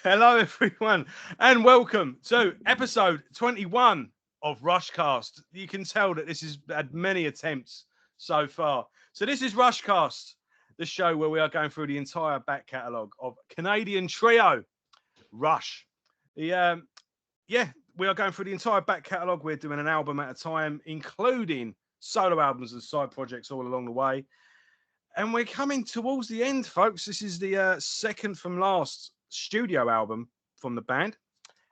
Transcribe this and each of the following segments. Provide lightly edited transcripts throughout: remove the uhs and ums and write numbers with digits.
Hello, everyone, and welcome to episode 21 of Rushcast. You can tell that this has had many attempts so far. So, this is Rushcast, the show where we are going through the entire back catalogue of Canadian trio Rush. We are going through the entire back catalogue. We're doing an album at a time, including solo albums and side projects all along the way. And we're coming towards the end, folks. This is the second from last studio album from the band.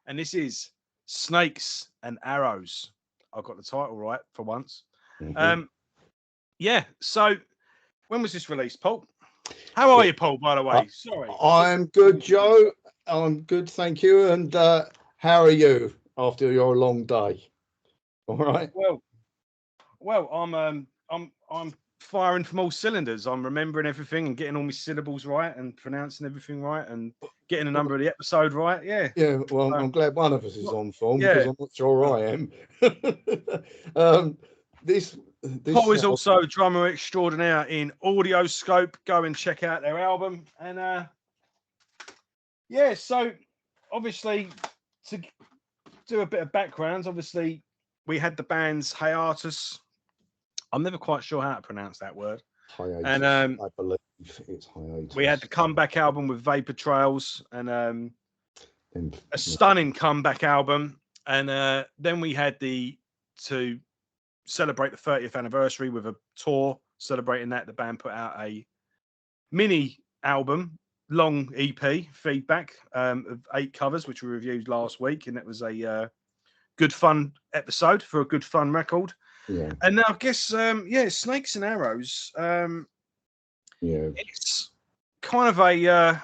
And this is Snakes and Arrows. I got the title right for once. Mm-hmm. So when was this released, Paul? How are you, Paul, by the way? Sorry. I'm good, Joe. I'm good, thank you. And how are you after your long day? All right. Well, I'm firing from all cylinders. I'm remembering everything and getting all my syllables right and pronouncing everything right and getting the number of the episode right. Yeah. Yeah. Well, I'm glad one of us is on form because I'm not sure I am. This Paul is also a drummer extraordinaire in Audioscope. Go and check out their album. And so obviously to do a bit of background, obviously we had the band's hiatus. I'm never quite sure how to pronounce that word. Hiatus, and I believe it's hiatus. We had the comeback album with Vapor Trails and a stunning comeback album. And then we had to celebrate the 30th anniversary with a tour celebrating that. The band put out a mini album, long EP, Feedback, of 8 covers, which we reviewed last week. And it was a good fun episode for a good fun record. Yeah. And now I guess Snakes and Arrows. It's kind of a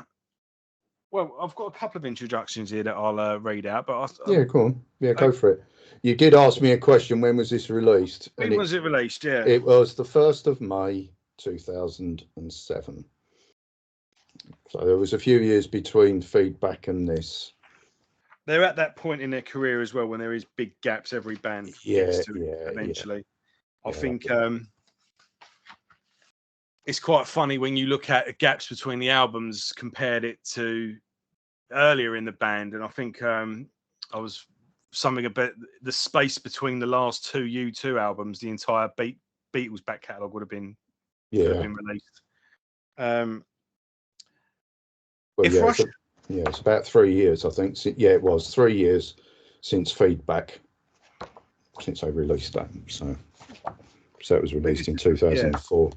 I've got a couple of introductions here that I'll read out, but go on. Yeah, go for it. You did ask me a question. When was this released? When was it released? Yeah, it was the 1st of May 2007. So there was a few years between Feedback and this. They're at that point in their career as well when there is big gaps. Every band gets to eventually. I think it's quite funny when you look at the gaps between the albums, compared it to earlier in the band. And I think I was something about the space between the last 2 U2 albums. The entire Beatles back catalogue would have been released. It's about 3 years, I think. It was 3 years since Feedback, since I released that. So it was released in 2004.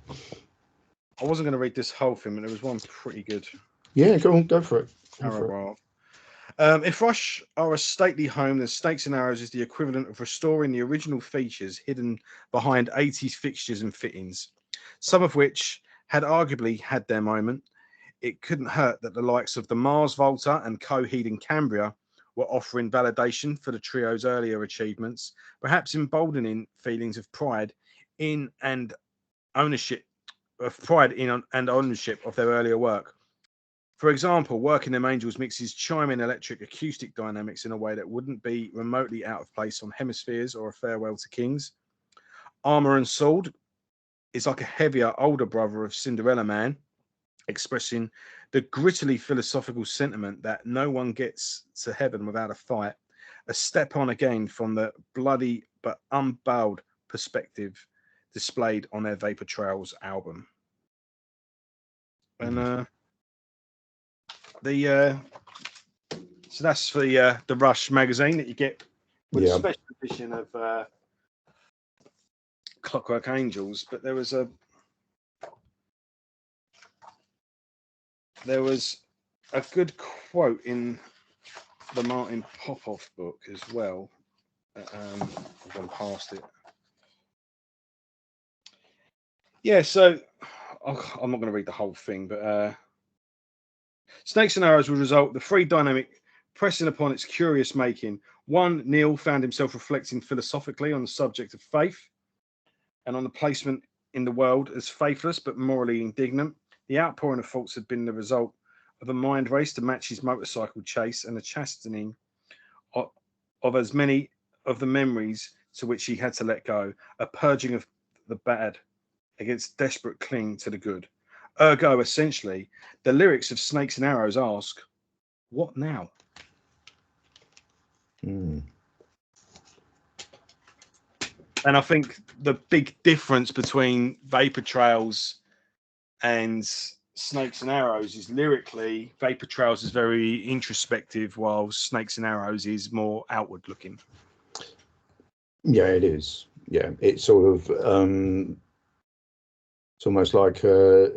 I wasn't going to read this whole thing, but there was one pretty good. Yeah, go for it. If Rush are a stately home, then Snakes and Arrows is the equivalent of restoring the original features hidden behind 80s fixtures and fittings, some of which had arguably had their moment. It couldn't hurt that the likes of the Mars Volta and Coheed and Cambria were offering validation for the trio's earlier achievements, perhaps emboldening feelings of pride in and ownership of their earlier work. For example, Working Them Angels mixes chiming electric acoustic dynamics in a way that wouldn't be remotely out of place on Hemispheres or A Farewell to Kings. Armour and Sword is like a heavier, older brother of Cinderella Man, expressing the grittily philosophical sentiment that no one gets to heaven without a fight, a step on again from the bloody but unbowed perspective displayed on their Vapor Trails album. And so that's for the Rush magazine that you get with a special edition of Clockwork Angels. But there was a good quote in the Martin Popoff book as well. I've gone past it. Yeah, so I'm not going to read the whole thing, but Snakes and Arrows will result the free dynamic pressing upon its curious making. One, Neil found himself reflecting philosophically on the subject of faith and on the placement in the world as faithless but morally indignant. The outpouring of thoughts had been the result of a mind race to match his motorcycle chase and a chastening of as many of the memories to which he had to let go, a purging of the bad against desperate cling to the good, Ergo, essentially, the lyrics of Snakes and Arrows ask, "What now?" Mm. And I think the big difference between Vapor Trails and Snakes and Arrows is lyrically, Vapor Trails is very introspective, while Snakes and Arrows is more outward looking. Yeah, it is. Yeah, it's sort of it's almost like I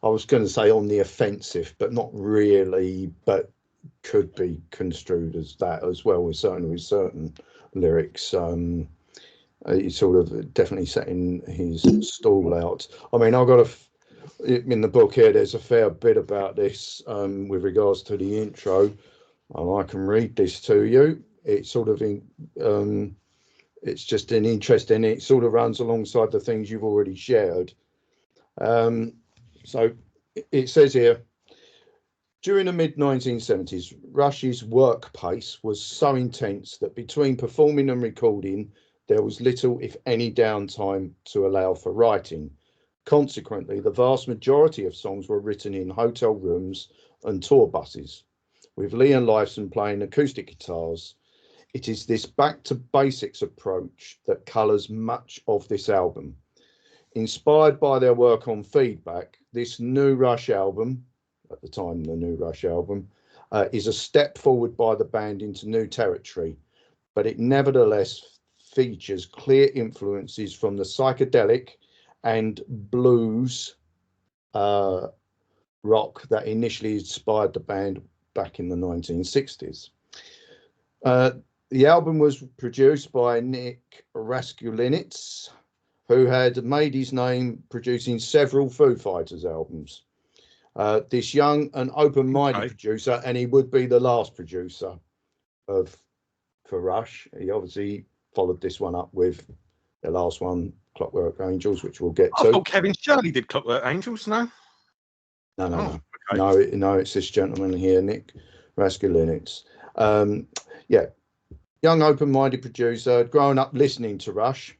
was going to say on the offensive, but not really, but could be construed as that as well, with certain lyrics. He's sort of definitely setting his stall out. I mean, I've got in the book here, there's a fair bit about this with regards to the intro. I can read this to you. It's sort of it's just an interesting. It sort of runs alongside the things you've already shared. So it says here, during the mid-1970s, Rush's work pace was so intense that between performing and recording, there was little, if any, downtime to allow for writing. Consequently, the vast majority of songs were written in hotel rooms and tour buses, with Lee and Lifeson playing acoustic guitars. It is this back to basics approach that colours much of this album. Inspired by their work on Feedback, this new Rush album, at the time the new Rush album, is a step forward by the band into new territory, but it nevertheless features clear influences from the psychedelic and blues rock that initially inspired the band back in the 1960s. The album was produced by Nick Raskulinecz, who had made his name producing several Foo Fighters albums. This young and open-minded producer, and he would be the last producer for Rush. He obviously followed this one up with the last one, Clockwork Angels, which we'll get to. I thought Kevin Shirley did Clockwork Angels, no? No. Okay. No, it's this gentleman here, Nick Raskulinecz. Yeah, young open-minded producer, had grown up listening to Rush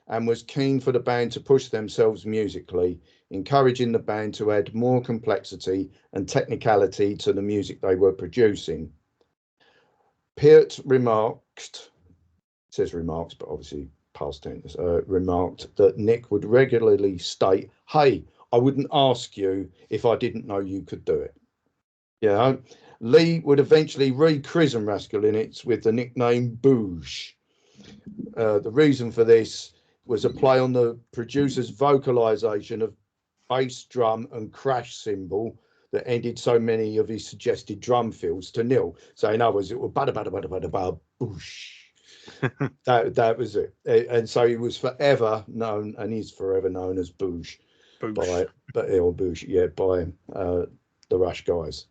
and was keen for the band to push themselves musically, encouraging the band to add more complexity and technicality to the music they were producing. Peart remarked, says remarks, but obviously past tense, remarked that Nick would regularly state, "Hey, I wouldn't ask you if I didn't know you could do it." Yeah. Lee would eventually rechristen Raskulinecz with the nickname Booge. The reason for this was a play on the producer's vocalization of bass drum and crash cymbal that ended so many of his suggested drum fills to nil. So in other words, it was bada bada bada bada bada boosh. That was it. And so he was forever known, and is forever known as Boosh. By the Rush guys.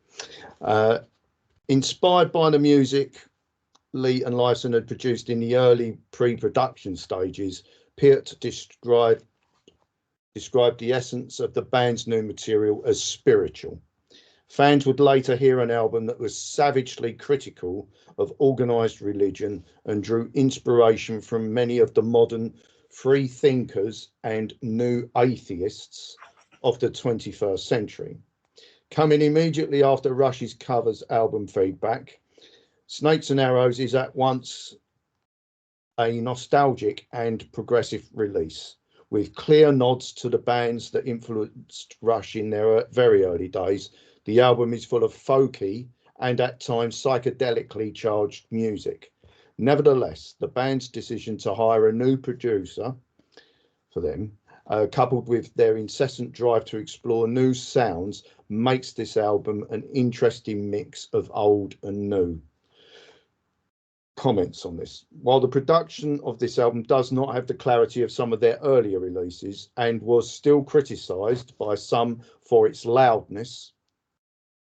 Inspired by the music Lee and Lifeson had produced in the early pre-production stages, Peart described the essence of the band's new material as spiritual. Fans would later hear an album that was savagely critical of organised religion and drew inspiration from many of the modern free thinkers and new atheists of the 21st century. Coming immediately after Rush's covers album Feedback, Snakes and Arrows is at once a nostalgic and progressive release, with clear nods to the bands that influenced Rush in their very early days. The album is full of folky and at times psychedelically charged music. Nevertheless, the band's decision to hire a new producer for them, coupled with their incessant drive to explore new sounds, makes this album an interesting mix of old and new. Comments on this. While the production of this album does not have the clarity of some of their earlier releases and was still criticised by some for its loudness,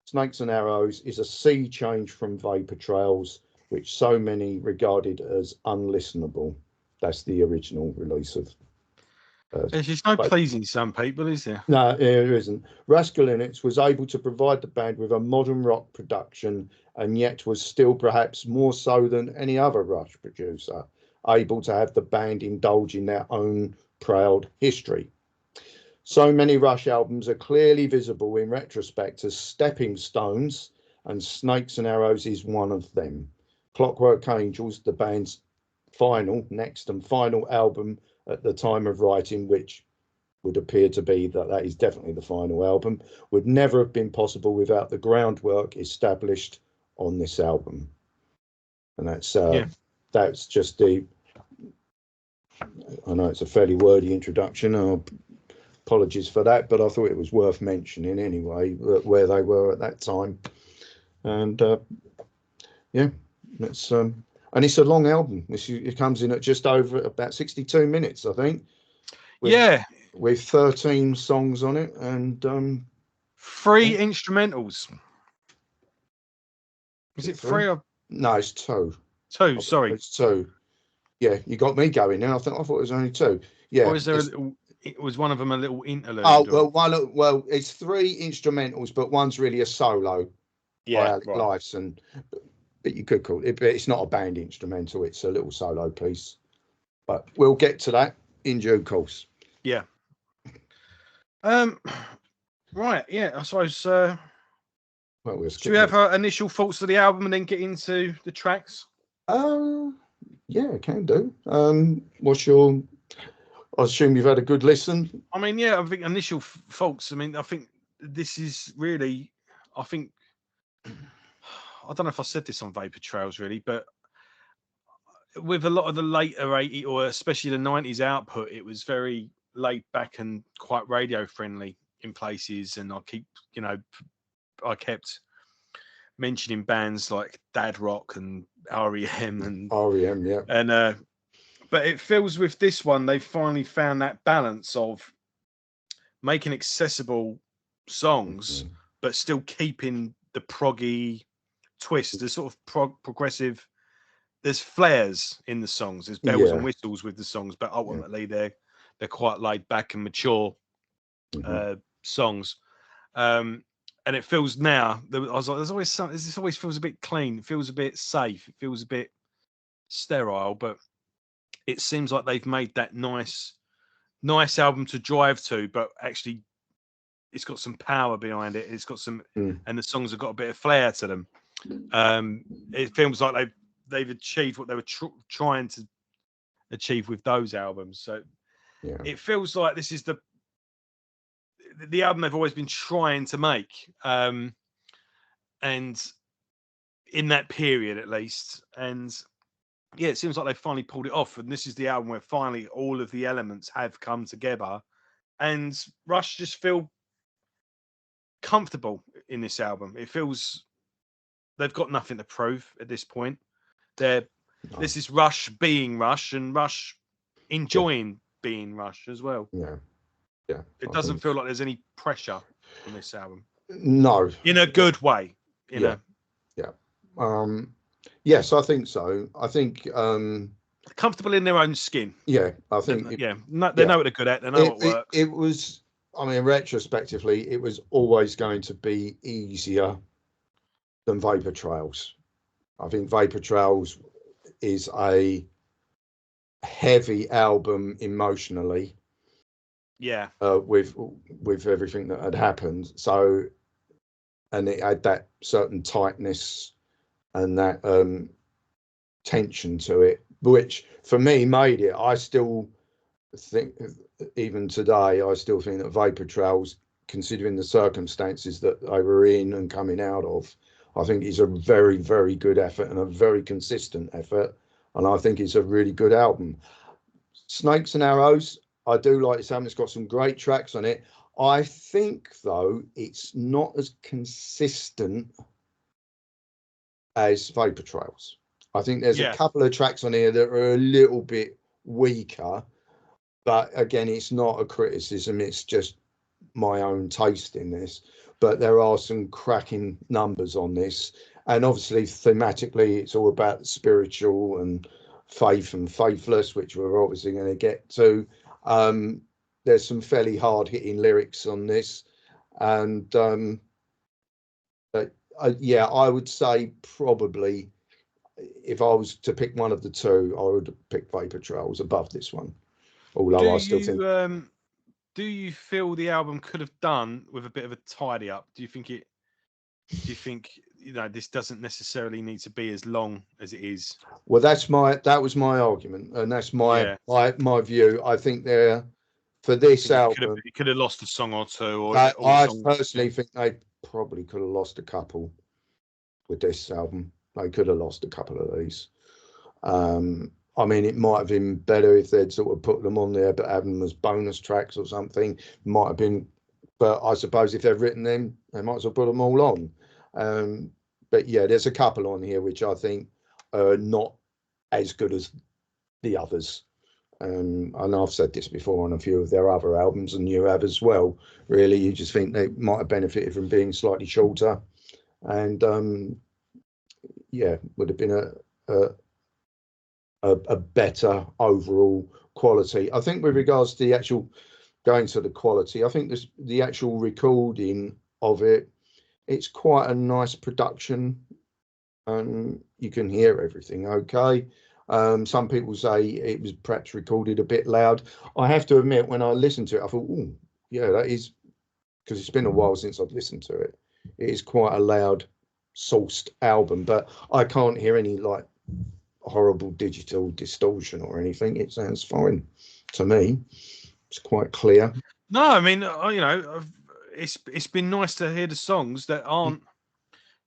Snakes and Arrows is a sea change from Vapor Trails, which so many regarded as unlistenable. That's the original release of. There's just no pleasing some people, is there? No, there isn't. Raskulinecz was able to provide the band with a modern rock production, and yet was still perhaps more so than any other Rush producer, able to have the band indulge in their own proud history. So many Rush albums are clearly visible in retrospect as stepping stones, and Snakes and Arrows is one of them. Clockwork Angels, the band's next and final album at the time of writing, which would appear to be that is definitely the final album, would never have been possible without the groundwork established on this album. And that's just I know it's a fairly wordy introduction. Apologies for that, but I thought it was worth mentioning anyway, where they were at that time. And that's and it's a long album. It comes in at just over about 62 minutes, I think. With 13 songs on it and 3 instrumentals. Is it 3 or no? It's 2. 2. Sorry, it's 2. Yeah, you got me going now. I thought it was only 2. Yeah. Or is there it was one of them a little interlude? Oh well, it's 3 instrumentals, but one's really a solo by Alec Lifeson. But you could call it. But it's not a band instrumental. It's a little solo piece. But we'll get to that in due course. Yeah. Right. Yeah. I suppose. Should we have our initial thoughts of the album and then get into the tracks? Yeah, can do. What's your? I assume you've had a good listen. I mean, yeah. I think initial thoughts. I mean, I think this is really. I think. I don't know if I said this on Vapor Trails really, but with a lot of the later 80s or especially the 90s output, it was very laid back and quite radio friendly in places. And I kept mentioning bands like Dad Rock and REM and REM, yeah. And but it feels with this one they've finally found that balance of making accessible songs, but still keeping the proggy twist, the sort of progressive. There's flares in the songs. There's bells and whistles with the songs, but ultimately they're quite laid back and mature songs. And it feels now. I was like, there's always something. This always feels a bit clean. It feels a bit safe. It feels a bit sterile, but it seems like they've made that nice album to drive to. But actually, it's got some power behind it. It's got some, and the songs have got a bit of flair to them. It feels like they've achieved what they were trying to achieve with those albums. So it feels like this is the album they've always been trying to make, and in that period at least. And yeah, it seems like they finally pulled it off. And this is the album where finally all of the elements have come together, and Rush just feel comfortable in this album. It feels they've got nothing to prove at this point. This is Rush being Rush, and Rush enjoying being Rush as well. Yeah. It doesn't feel like there's any pressure on this album. No. In a good way. Yes, I think so. I think comfortable in their own skin. Yeah, I think they know what they're good at. They know what works. It was. I mean, retrospectively, it was always going to be easier than Vapor Trails. I think Vapor Trails is a heavy album emotionally. Yeah. With everything that had happened. So, and it had that certain tightness and that tension to it, which for me made it. I still think, even today, I still think that Vapor Trails, considering the circumstances that they were in and coming out of, I think is a very, very good effort and a very consistent effort. And I think it's a really good album. Snakes and Arrows, I do like this album. It's got some great tracks on it. I think, though, it's not as consistent as Vapor Trails. I think there's a couple of tracks on here that are a little bit weaker. But again, it's not a criticism. It's just my own taste in this. But there are some cracking numbers on this. And obviously, thematically, it's all about spiritual and faith and faithless, which we're obviously going to get to. There's some fairly hard-hitting lyrics on this. And I would say probably if I was to pick one of the two, I would pick Vapor Trails above this one. Although I still think. do you feel the album could have done with a bit of a tidy up? Do you think this doesn't necessarily need to be as long as it is? Well, that was my argument, and that's my Yeah. my view. I think they're for this Think album. it could have lost a song or two, or all the I songs. personally think they probably could have lost a couple with this album. They could have lost a couple of these. I mean, it might have been better if they'd sort of put them on there, but have them as bonus tracks or something. Might have been, but I suppose if they've written them, they might as well put them all on. But yeah, there's a couple on here which I think are not as good as the others. And I've said this before on a few of their other albums, and you have as well. Really, you just think they might have benefited from being slightly shorter, and yeah, would have been a better overall quality. I think with regards to the actual going to the quality, I think the actual recording of it, it's quite a nice production, and you can hear everything okay. Some people say it was perhaps recorded a bit loud. I have to admit, when I listened to it, I thought, oh, yeah, that is, because it's been a while since I've listened to it. It is quite a loud sourced album, but I can't hear any like horrible digital distortion or anything. It sounds fine to me. It's quite clear. No, I mean, it's been nice to hear the songs that aren't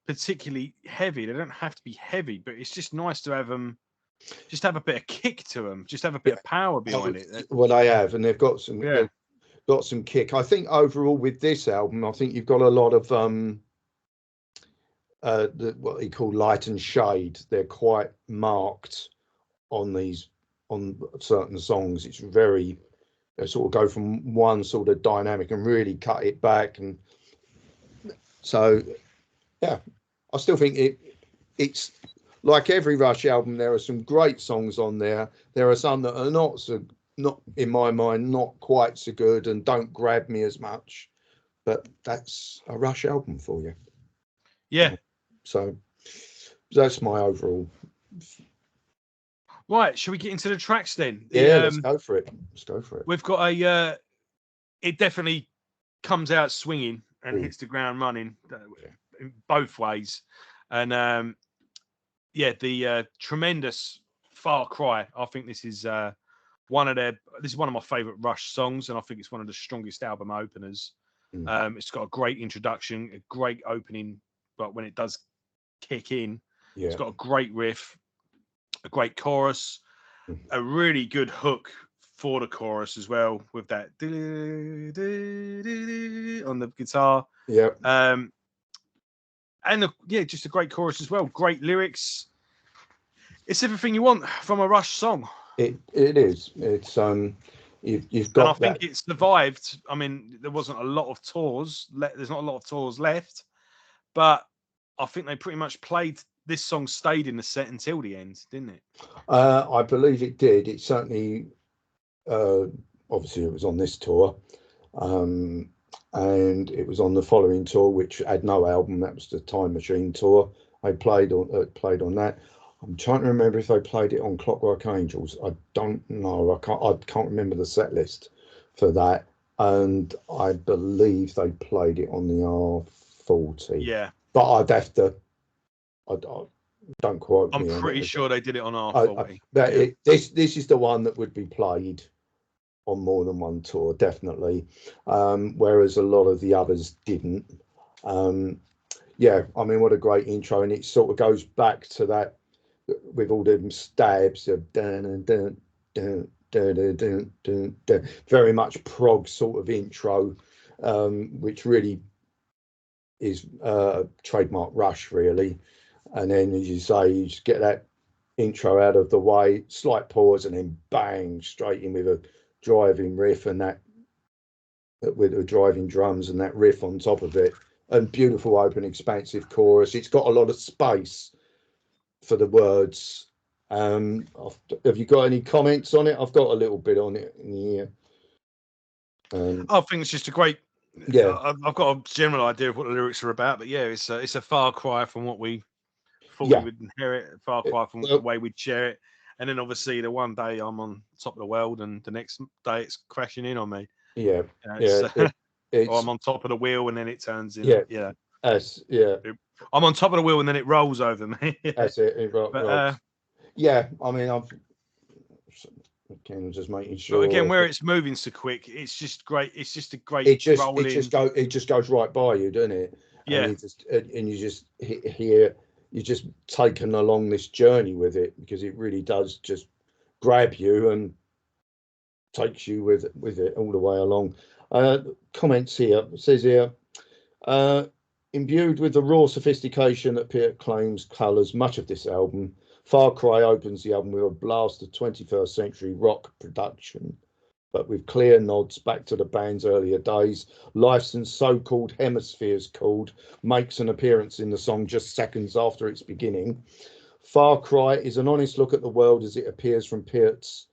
particularly heavy. They don't have to be heavy, but it's just nice to have them. Just have a bit of kick to them. Just have a bit of power behind it. Well, they have, and they've got some. Yeah. Got some kick. I think overall with this album, I think you've got a lot of what they call light and shade. They're quite marked on certain songs. It's very, they sort of go from one sort of dynamic and really cut it back, and so yeah, I still think it's like every Rush album. There are some great songs on there. There are some that are not in my mind, not quite so good and don't grab me as much, but that's a Rush album for you. Yeah. So that's my overall. Right, shall we get into the tracks then? Let's go for it. We've got it definitely comes out swinging and hits the ground running in both ways. And the tremendous Far Cry. I think this is one of my favorite Rush songs, and I think it's one of the strongest album openers. It's got a great introduction, a great opening, but when it does kick in, it's got a great riff, a great chorus, a really good hook for the chorus as well, with that on the guitar. And just a great chorus as well. Great lyrics. It's everything you want from a Rush song. It is. It's you've got. And I think it survived. I mean, there wasn't a lot of tours. There's not a lot of tours left, but I think they pretty much played. This song stayed in the set until the end, didn't it? I believe it did. It certainly. Obviously, it was on this tour, and it was on the following tour, which had no album. That was the Time Machine tour. I played on that. I'm trying to remember if they played it on Clockwork Angels. I don't know. I can't remember the set list for that. And I believe they played it on the R40. Yeah. But I'd have to. I don't quote me. I'm pretty sure they did it on R40. This is the one that would be played on more than one tour, definitely. Whereas a lot of the others didn't. I mean, what a great intro, and it sort of goes back to that. With all them stabs of dun, dun, dun, dun, dun, dun, dun, dun, very much prog sort of intro, which really is trademark Rush, really. And then, as you say, you just get that intro out of the way, slight pause, and then bang, straight in with a driving riff, and that with the driving drums and that riff on top of it, and beautiful open expansive chorus. It's got a lot of space for the words. Have you got any comments on it? I've got a little bit on it in here. I think it's just a great. I've got a general idea of what the lyrics are about, but it's a far cry from what we thought we would inherit. Far cry from the way we'd share it, and then obviously the one day I'm on top of the world, and the next day it's crashing in on me. Yeah, You know, yeah. or It's I'm on top of the wheel and then it turns in. yeah, Yeah, yeah. I'm on top of the wheel and then it rolls over me. That's it. It But rocks. Yeah, I mean, I'm just making but again, sure where it's moving so quick, it's just great. It's just a great it rolling. just goes right by you, doesn't it? And Yeah, you just hear you're just taken along this journey with it, because it really does just grab you and takes you with it all the way along. Comments here, it says here, uh, imbued with the raw sophistication that Peart claims colours much of this album, Far Cry opens the album with a blast of 21st century rock production, but with clear nods back to the band's earlier days. Lifeson's so-called Hemispheres Chord makes an appearance in the song just seconds after its beginning. Far Cry is an honest look at the world as it appears from Peart's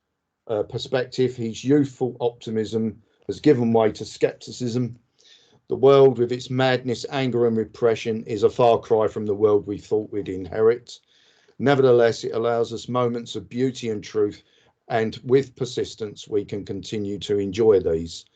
perspective. His youthful optimism has given way to skepticism. The world, with its madness, anger, and repression, is a far cry from the world we thought we'd inherit. Nevertheless, it allows us moments of beauty and truth, and with persistence, we can continue to enjoy these.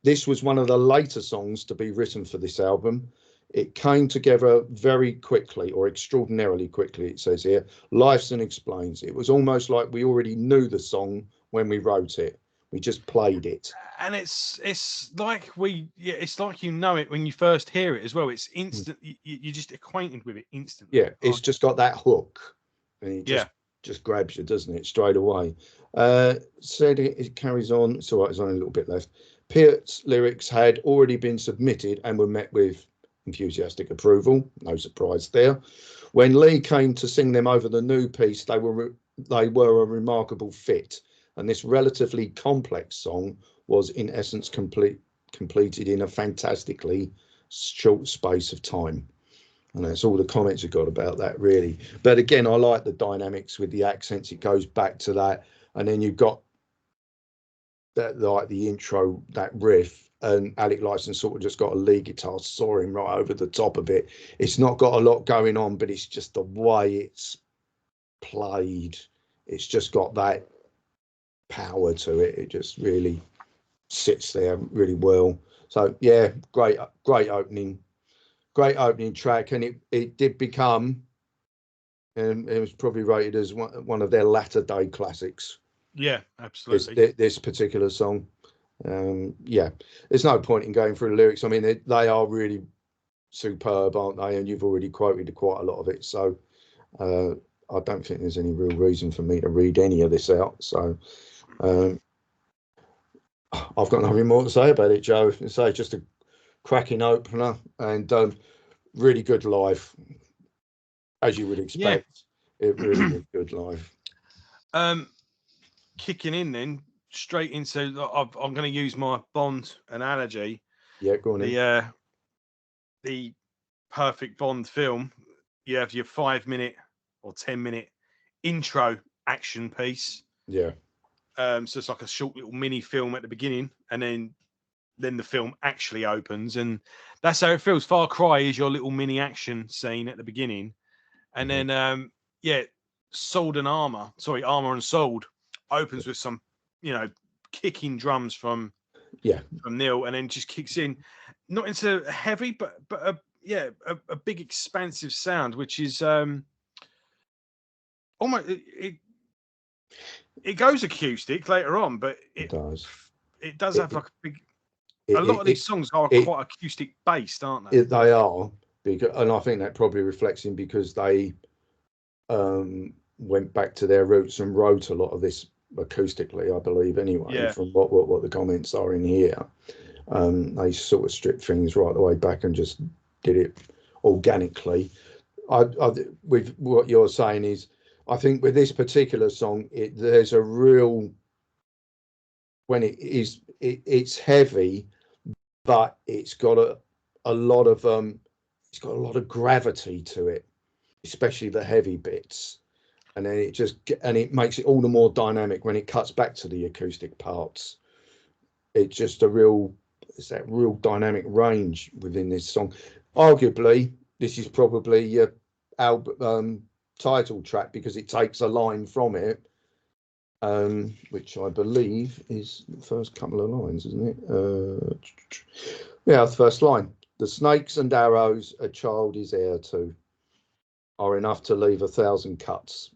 This was one of the later songs to be written for this album. It came together very quickly, or extraordinarily quickly, it says here. Lifeson explains, it was almost like we already knew the song when we wrote it. We just played it. and it's like it's like you know it when you first hear it as well. It's instant. You're just acquainted with it instantly. Yeah, it's just got that hook, and it Yeah, just grabs you, doesn't it, straight away. Said it carries on. It's all right, there's only a little bit left. Peart's lyrics had already been submitted and were met with enthusiastic approval. No surprise there. When Lee came to sing them over the new piece, they were a remarkable fit, and this relatively complex song was in essence completed in a fantastically short space of time. And that's all the comments have got about that, really. But again, I like the dynamics with the accents. It goes back to that, and then you've got that, like the intro, that riff, and Alec Lyson sort of just got a lead guitar soaring right over the top of it. It's not got a lot going on, but it's just the way it's played. It's just got that power to it. It just really sits there really well. So yeah, great opening track, and it did become, and it was probably rated as one of their latter day classics. yeah, absolutely. This particular song. Yeah, there's no point in going through the lyrics. I mean, they are really superb, aren't they? And you've already quoted quite a lot of it, so I don't think there's any real reason for me to read any of this out. So I've got nothing more to say about it, Joe. Say just a cracking opener, and really good live, as you would Yeah. expect. It really is good live. Kicking in then straight into. I'm going to use my Bond analogy. Yeah, go on in. The perfect Bond film. You have your 5 minute or 10 minute intro action piece. Yeah. So it's like a short little mini film at the beginning, and then the film actually opens, and that's how it feels. Far Cry is your little mini action scene at the beginning, and then Sword and Armor, sorry, Armor and Sword opens with some, kicking drums from Neil, and then just kicks in, not into heavy, but a big expansive sound, which is almost it goes acoustic later on, but It does. it does have like a big. A It, lot of these it, songs are it, quite acoustic based, aren't they? they are, because, and I think that probably reflects in because they went back to their roots and wrote a lot of this acoustically, I believe, anyway, Yeah. from what the comments are in here. They sort of stripped things right the way back and just did it organically. With what you're saying is, I think with this particular song, there's a real, when it's heavy, but it's got a lot of gravity to it, especially the heavy bits, and then it makes it all the more dynamic when it cuts back to the acoustic parts. It's just it's that real dynamic range within this song. Arguably, this is probably your album title track, because it takes a line from it which I believe is the first couple of lines, isn't it? Yeah, the first line. The snakes and arrows a child is heir to are enough to leave 1,000 cuts.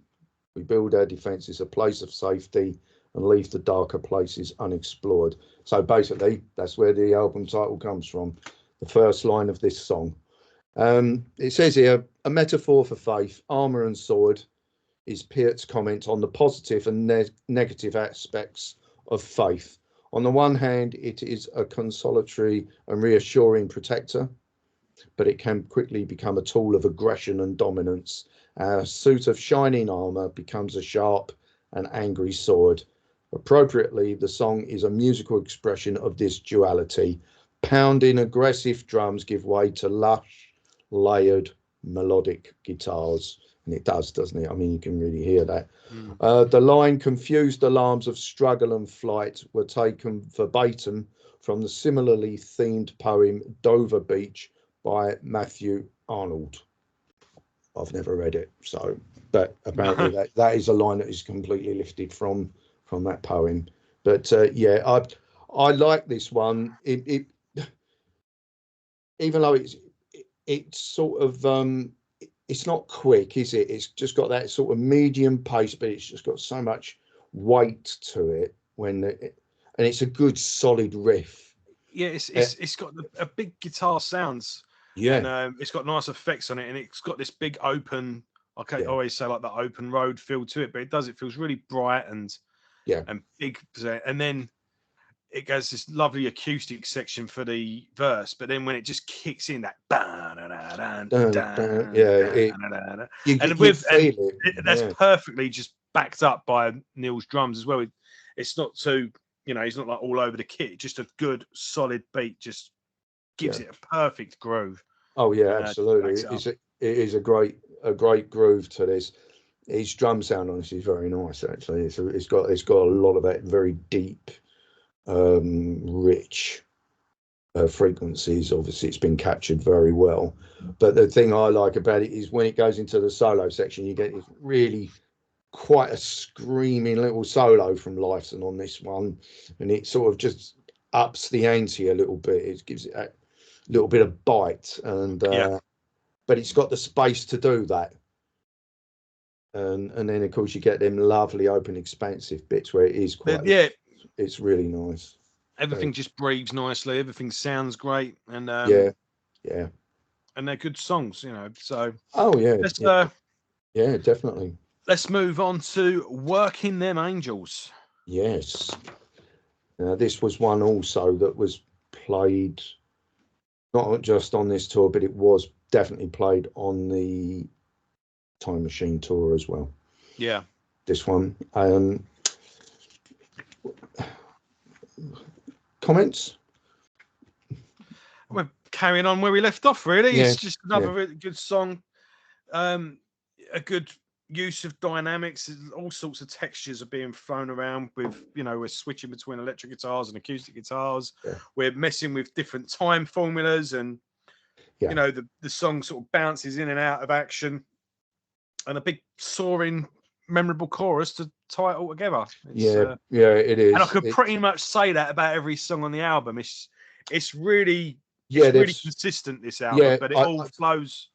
We build our defences a place of safety and leave the darker places unexplored. So basically, that's where the album title comes from, the first line of this song. It says here, a metaphor for faith, armour and sword, is Peart's comment on the positive and negative aspects of faith. On the one hand, it is a consolatory and reassuring protector, but it can quickly become a tool of aggression and dominance. Our suit of shining armour becomes a sharp and angry sword. Appropriately, the song is a musical expression of this duality. Pounding aggressive drums give way to lush, layered, melodic guitars. And it does, doesn't it? I mean, you can really hear that. The line confused alarms of struggle and flight were taken verbatim from the similarly themed poem Dover Beach by Matthew Arnold. I've never read it, so but apparently that is a line that is completely lifted from that poem. But yeah, I like this one. It even though it's sort of it's not quick, is it? It's just got that sort of medium pace, but it's just got so much weight to it and it's a good solid riff. Yeah, it's got a big guitar sounds. Yeah, and it's got nice effects on it, and it's got this big open. I always say like that open road feel to it, but it does. It feels really bright and big, and then it goes this lovely acoustic section for the verse, but then when it just kicks in that that's perfectly just backed up by Neil's drums as well. It's not too, he's not like all over the kit. Just a good solid beat just gives it a perfect groove. Oh yeah, absolutely. It is a great groove to this. His drum sound on this is very nice actually. It's got a lot of that very deep, rich frequencies. Obviously it's been captured very well, but the thing I like about it is when it goes into the solo section, you get this really quite a screaming little solo from Lifeson on this one, and it sort of just ups the ante a little bit. It gives it a little bit of bite, and but it's got the space to do that. And then of course you get them lovely open expansive bits where it is quite it's really nice. Everything just breathes nicely, everything sounds great, and and they're good songs, so definitely. Let's move on to Working Them Angels. Yes, now this was one also that was played not just on this tour, but it was definitely played on the Time Machine tour as well. Yeah, this one. Comments? We're carrying on where we left off, really. It's just another really good song. A good use of dynamics. All sorts of textures are being thrown around with, we're switching between electric guitars and acoustic guitars. We're messing with different time formulas, and the song sort of bounces in and out of action, and a big soaring memorable chorus to tie it all together. It is. And I could pretty much say that about every song on the album. It's really really consistent, this album, but it all flows.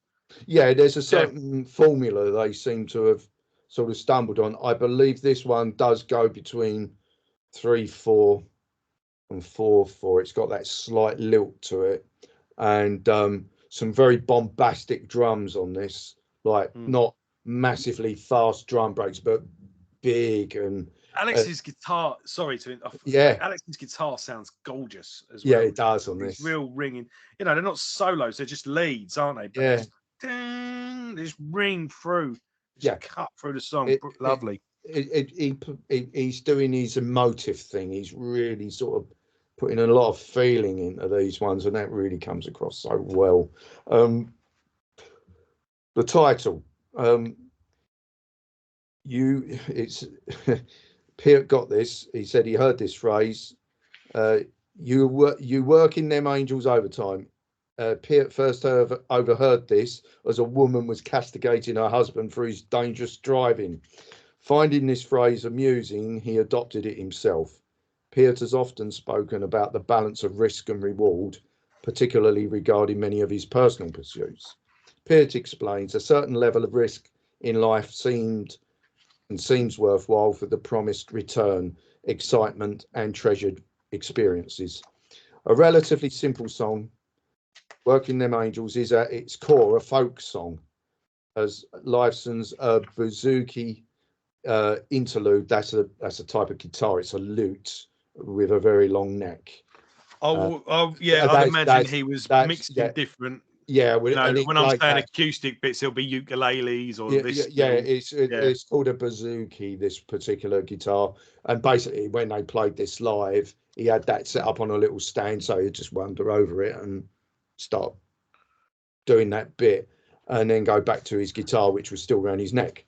Yeah, there's a certain formula they seem to have sort of stumbled on. I believe this one does go between 3/4 and 4/4. It's got that slight lilt to it, and some very bombastic drums on this, like not massively fast drum breaks, but big. And Alex's guitar, sorry to interrupt. Alex's guitar sounds gorgeous as well. Yeah, it does on this. Real ringing. They're not solos, they're just leads, aren't they? But they just ring through, cut through the song. Lovely. He's doing his emotive thing. He's really sort of putting a lot of feeling into these ones, and that really comes across so well. The title, Peart got this. He said he heard this phrase. You working them angels overtime. Peart first overheard this as a woman was castigating her husband for his dangerous driving. Finding this phrase amusing, he adopted it himself. Peart has often spoken about the balance of risk and reward, particularly regarding many of his personal pursuits. Peart explains a certain level of risk in life seems worthwhile for the promised return, excitement, and treasured experiences. A relatively simple song, Working Them Angels, is at its core a folk song, as Lifeson's bouzouki interlude. That's a type of guitar. It's a lute with a very long neck. Yeah, I'd imagine he was mixing different. Yeah, and when I'm saying acoustic bits, it'll be ukuleles or it's called a bouzouki, this particular guitar. And basically, when they played this live, he had that set up on a little stand, so he'd just wander over it and start doing that bit, and then go back to his guitar, which was still around his neck.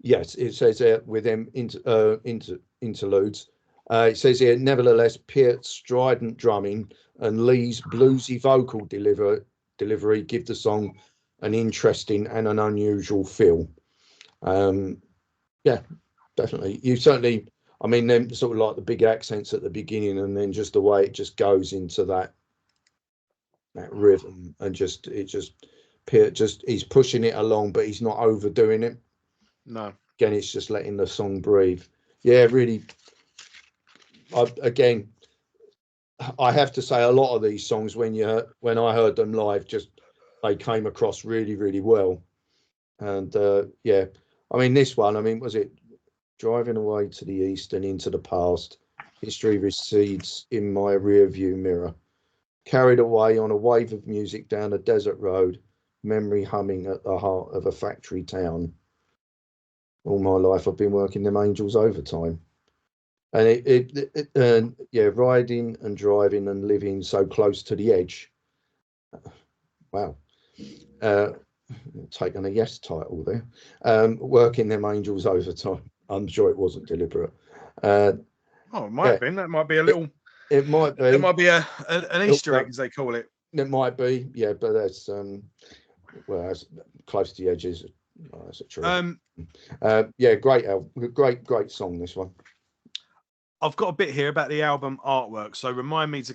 Yes, it says there with them interludes. It says here, nevertheless, Peart's strident drumming and Lee's bluesy vocal delivery give the song an interesting and an unusual feel. Yeah, definitely. You certainly, I mean, them sort of like the big accents at the beginning, and then just the way it just goes into that rhythm, and Peart he's pushing it along, but he's not overdoing it. No. Again, it's just letting the song breathe. Yeah, really. I have to say, a lot of these songs, when I heard them live, they came across really, really well. And yeah, I mean, this one, I mean, was it driving away to the east and into the past? History recedes in my rear view mirror. Carried away on a wave of music down a desert road, memory humming at the heart of a factory town. All my life, I've been working them angels overtime. And yeah, riding and driving and living so close to the edge. Wow. Taking a yes title there. Working them angels overtime. I'm sure it wasn't deliberate. It might have been. That might be a little. It might be. It might be an Easter egg, as they call it. It might be, yeah, but that's that's close to the edges. Oh, that's true. Yeah, great song, this one. I've got a bit here about the album artwork, so remind me to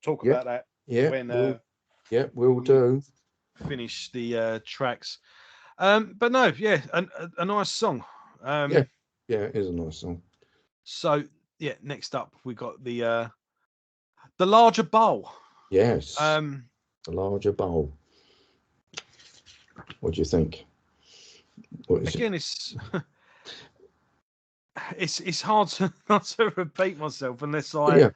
talk about that. Yeah, when we'll do. Finish the tracks. But no, yeah, a nice song. Yeah, it is a nice song. So yeah, next up we got the larger bowl. Yes. The larger bowl. What do you think? Again, it's hard to not to repeat myself unless I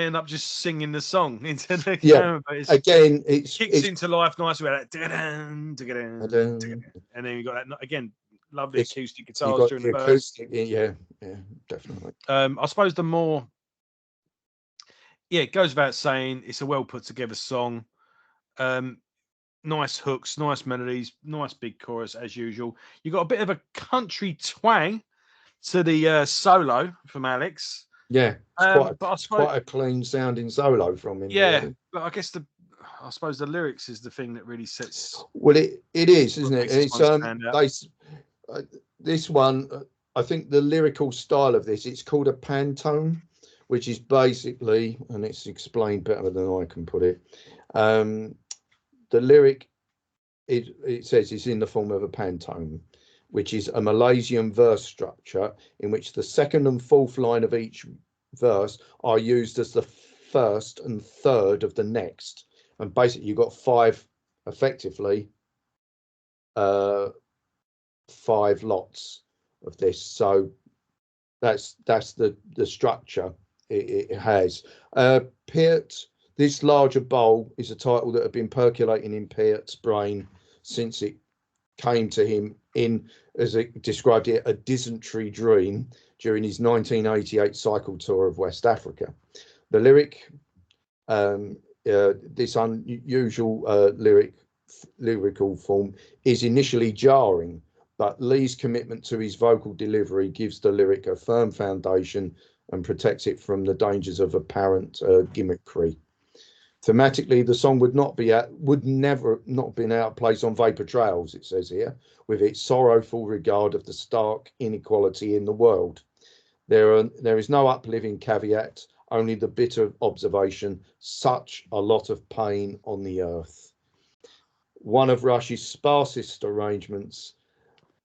end up just singing the song into the camera. But it kicks into life nicely with that, and then you got that again, lovely acoustic guitars during the verse. Yeah, definitely. I suppose the more, it goes without saying, it's a well put together song. Nice hooks, nice melodies, nice big chorus as usual. You got a bit of a country twang to the solo from Alex. Yeah, it's quite a clean sounding solo from him. Yeah, really. But I guess I suppose the lyrics is the thing that really sets. Well, it is, isn't it? It's this one. I think the lyrical style of this, it's called a pantone, which is basically, and it's explained better than I can put it. The lyric, it says, is in the form of a pantone, which is a Malaysian verse structure in which the second and fourth line of each verse are used as the first and third of the next. And basically, you've got five lots of this. So that's the structure it has. Peart. This larger bowl is a title that had been percolating in Peart's brain since it came to him in, as it described it, a dysentery dream during his 1988 cycle tour of West Africa. The lyric, this unusual lyrical form, is initially jarring, but Lee's commitment to his vocal delivery gives the lyric a firm foundation and protects it from the dangers of apparent gimmickry. Thematically, the song would never not been out of place on Vapor Trails, it says here, with its sorrowful regard of the stark inequality in the world. There is no uplifting caveat, only the bitter observation, such a lot of pain on the earth. One of Rush's sparsest arrangements,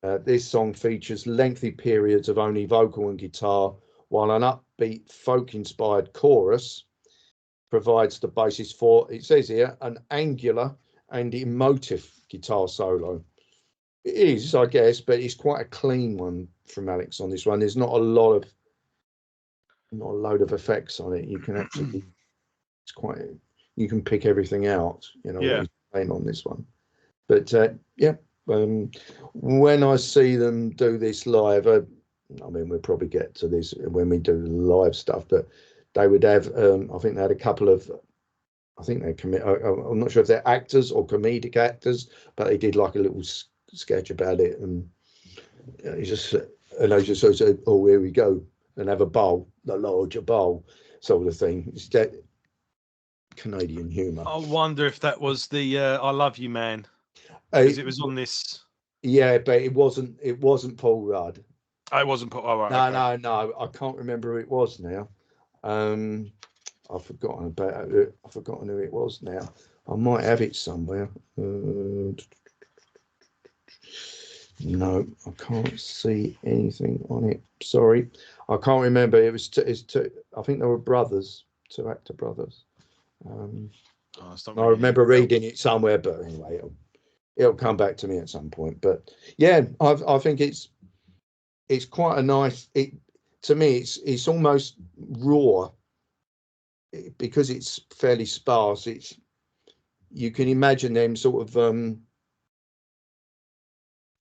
this song features lengthy periods of only vocal and guitar, while an upbeat folk-inspired chorus provides the basis for, it says here, an angular and emotive guitar solo. It is, I guess, but it's quite a clean one from Alex on this one. There's not a load of effects on it. You can actually, you can pick everything out, what he's playing on this one. But when I see them do this live, I mean, we'll probably get to this when we do live stuff, but they would have, I think they had a couple of, I'm not sure if they're actors or comedic actors, but they did like a little sketch about it, and they just said, oh, here we go, and have a bowl, a larger bowl, sort of thing. It's that Canadian humour. I wonder if that was the "I Love You Man," because it was on this. Yeah, but it wasn't Paul Rudd. Oh, it wasn't Paul. Oh, right, no, I can't remember who it was now. I've forgotten about it. I've forgotten who it was now. I might have it somewhere. No, I can't see anything on it. Sorry, I can't remember. It was two. I think they were brothers, two actor brothers. I remember reading it somewhere, but anyway, it'll come back to me at some point. But yeah, I think it's quite a nice. To me, it's almost raw. Because it's fairly sparse, you can imagine them sort of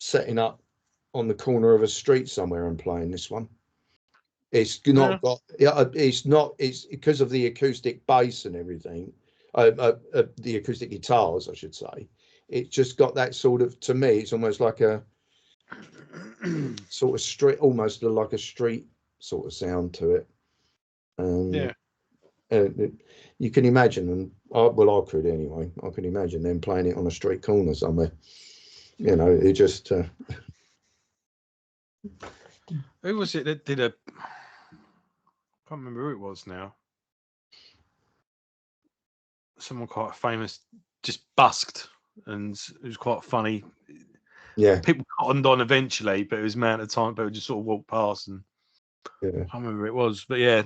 setting up on the corner of a street somewhere and playing this one. It's not got, it's because of the acoustic bass and everything, the acoustic guitars, I should say. It's just got that sort of, to me, it's almost like a sort of street, almost like a street sort of sound to it. You can imagine, and I could anyway. I can imagine them playing it on a street corner somewhere. It just. Who was it that did a? I can't remember who it was now. Someone quite famous just busked, and it was quite funny. Yeah, people cottoned on eventually, but it was amount of time people just sort of walked past and. Yeah. I can't remember who it was, but yeah,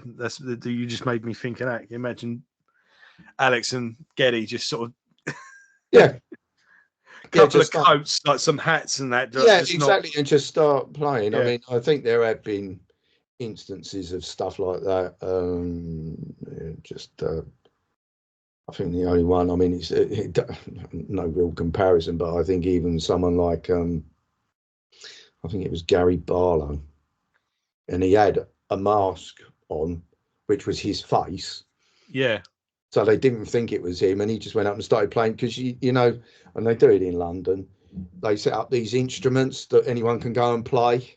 you just made me think of that. Can you imagine Alex and Geddy just sort of couple of coats, like some hats and that. Exactly, and just start playing. I mean, I think there have been instances of stuff like that. I think the only one. I mean, it's no real comparison, but I think even someone like I think it was Gary Barlow. And he had a mask on, which was his face. Yeah. So they didn't think it was him, and he just went up and started playing because and they do it in London. They set up these instruments that anyone can go and play.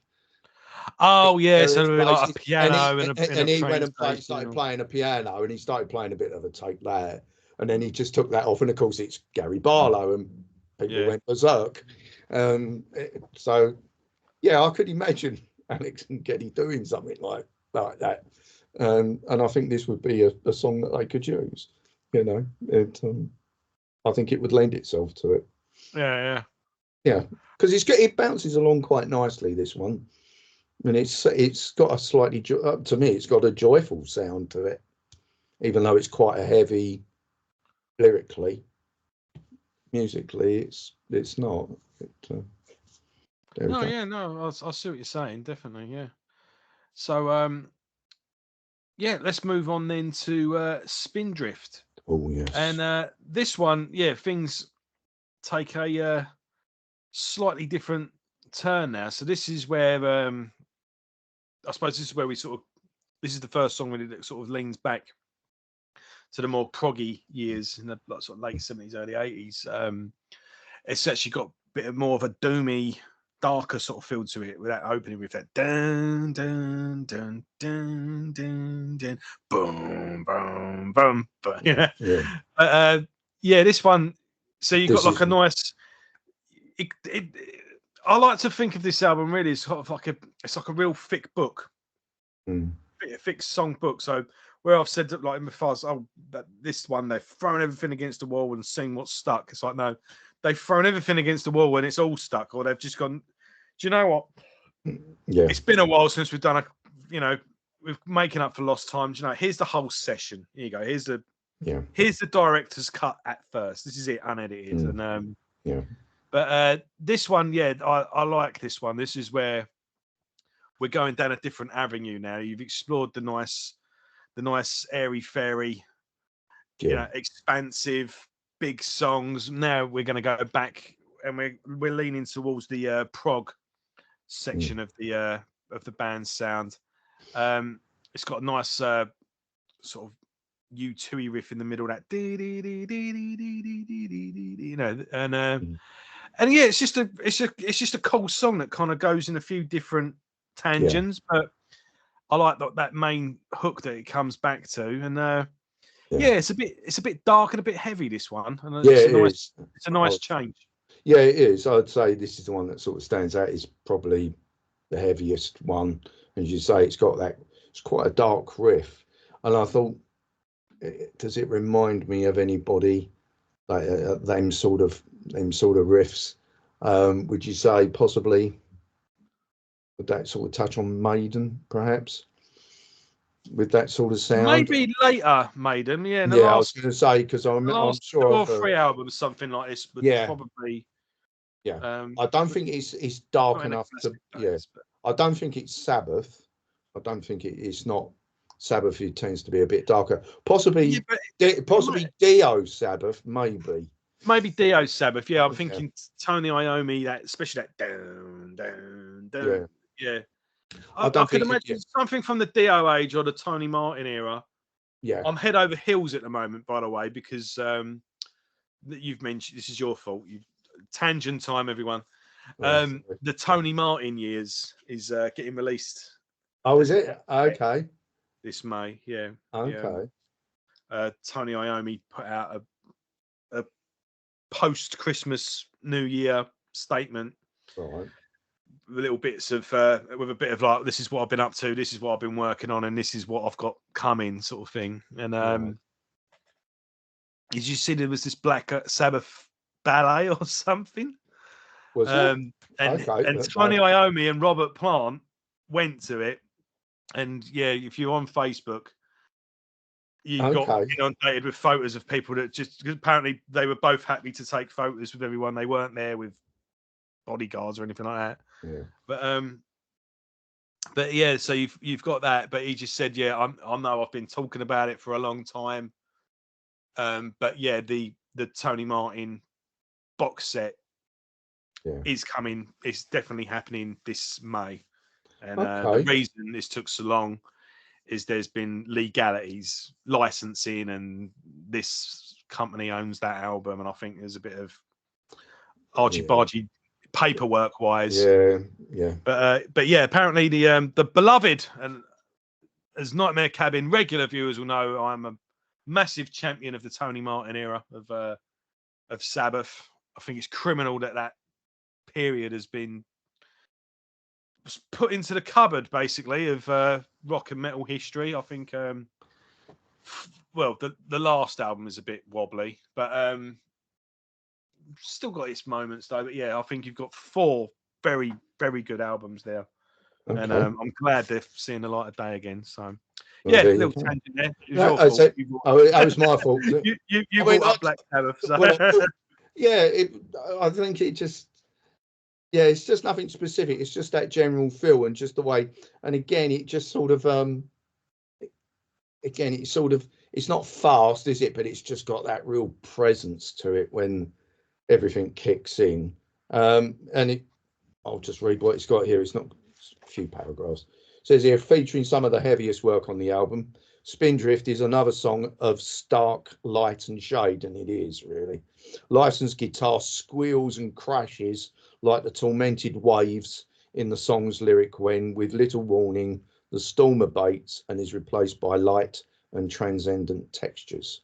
Oh yeah, so like a piano and he went and started playing a piano, and he started playing a bit of a take there, and then he just took that off, and of course it's Gary Barlow, and people went berserk. So yeah, I could imagine Alex and Geddy doing something like that, and I think this would be a song that they could use. I think it would lend itself to it. Yeah, because it bounces along quite nicely, this one, and it's got a slightly, to me, it's got a joyful sound to it, even though it's quite a heavy lyrically. Musically, it's not. I see what you're saying, definitely, yeah. So, let's move on then to Spindrift. Oh, yes. And this one, things take a slightly different turn now. So this is where, I suppose this is where this is the first song really that sort of leans back to the more proggy years in the sort of late 70s, early 80s. It's actually got a bit more of a doomy, darker sort of feel to it, with that opening with that dun dun dun dun dun dun, boom boom boom, boom. Yeah. Yeah, this one. So you got This like is a nice. I like to think of this album really as sort of like it's like a real thick book, a thick song book. So where I've said that like in the fuzz, that this one they've thrown everything against the wall and seen what's stuck. It's like no, they've thrown everything against the wall and it's all stuck, or they've just gone. Do you know what? Yeah. It's been a while since we've done we're making up for lost time. Do you know, here's the whole session. Here you go. Here's the director's cut at first. This is it, unedited. And But this one, I like this one. This is where we're going down a different avenue now. You've explored the nice airy fairy, expansive, big songs. Now we're going to go back and we're leaning towards the prog section of the band's sound. It's got a nice sort of U2 riff in the middle, that and yeah, it's just a cool song that kind of goes in a few different tangents, but I like that main hook that it comes back to, and it's a bit dark and a bit heavy, this one, and it's a nice change. Yeah, it is. I'd say this is the one that sort of stands out. Is probably the heaviest one, as you say. It's quite a dark riff, and I thought, does it remind me of anybody like them sort of riffs? Would you say possibly would that sort of touch on Maiden, perhaps, with that sort of sound? Maybe later Maiden, I was going to say, because I'm sure 2 or 3 albums, something like this, but probably. I don't think it's dark enough to. I don't think it's Sabbath. I don't think it's not. Sabbath, it tends to be a bit darker. Possibly Dio Sabbath, maybe. Maybe Dio Sabbath. Yeah, I'm thinking Tony Iommi, that especially that down, down, down. Yeah. I could imagine something from the Dio age or the Tony Martin era. Yeah. I'm head over heels at the moment, by the way, because you've mentioned this is your fault. Tangent time, everyone. The Tony Martin years is getting released. Oh, is it? Okay. This May, yeah. Okay. Tony Iommi put out a post-Christmas New Year statement. Right. With little bits of with a bit of like, this is what I've been up to, this is what I've been working on, and this is what I've got coming, sort of thing. And did you see there was this Black Sabbath ballet or something? Was it? And Tony Iommi and Robert Plant went to it. And if you're on Facebook, you got inundated with photos of people that just apparently they were both happy to take photos with everyone. They weren't there with bodyguards or anything like that. Yeah. But yeah, so you've got that. But he just said, I know I've been talking about it for a long time. But yeah, the Tony Martin box set is coming. It's definitely happening this May. And the reason this took so long is there's been legalities, licensing, and this company owns that album. And I think there's a bit of argy-bargy paperwork-wise. Yeah. But yeah, apparently the beloved, and as Nightmare Cabin regular viewers will know, I'm a massive champion of the Tony Martin era of Sabbath. I think it's criminal that period has been put into the cupboard, basically, of rock and metal history. I think, the last album is a bit wobbly, but still got its moments, though. But yeah, I think you've got 4 very, very good albums there. Okay. And I'm glad they're seeing the light of day again. So, little tangent there. It was your fault. That was my fault. You brought up Black Sabbath. So. I think it just... Yeah, it's just nothing specific. It's just that general feel and just the way. And again, it just sort of, it's not fast, is it? But it's just got that real presence to it when everything kicks in. I'll just read what it's got here. It's not a few paragraphs. It says here, featuring some of the heaviest work on the album, Spindrift is another song of stark light and shade, and it is really. Licensed guitar squeals and crashes like the tormented waves in the song's lyric when, with little warning, the storm abates and is replaced by light and transcendent textures.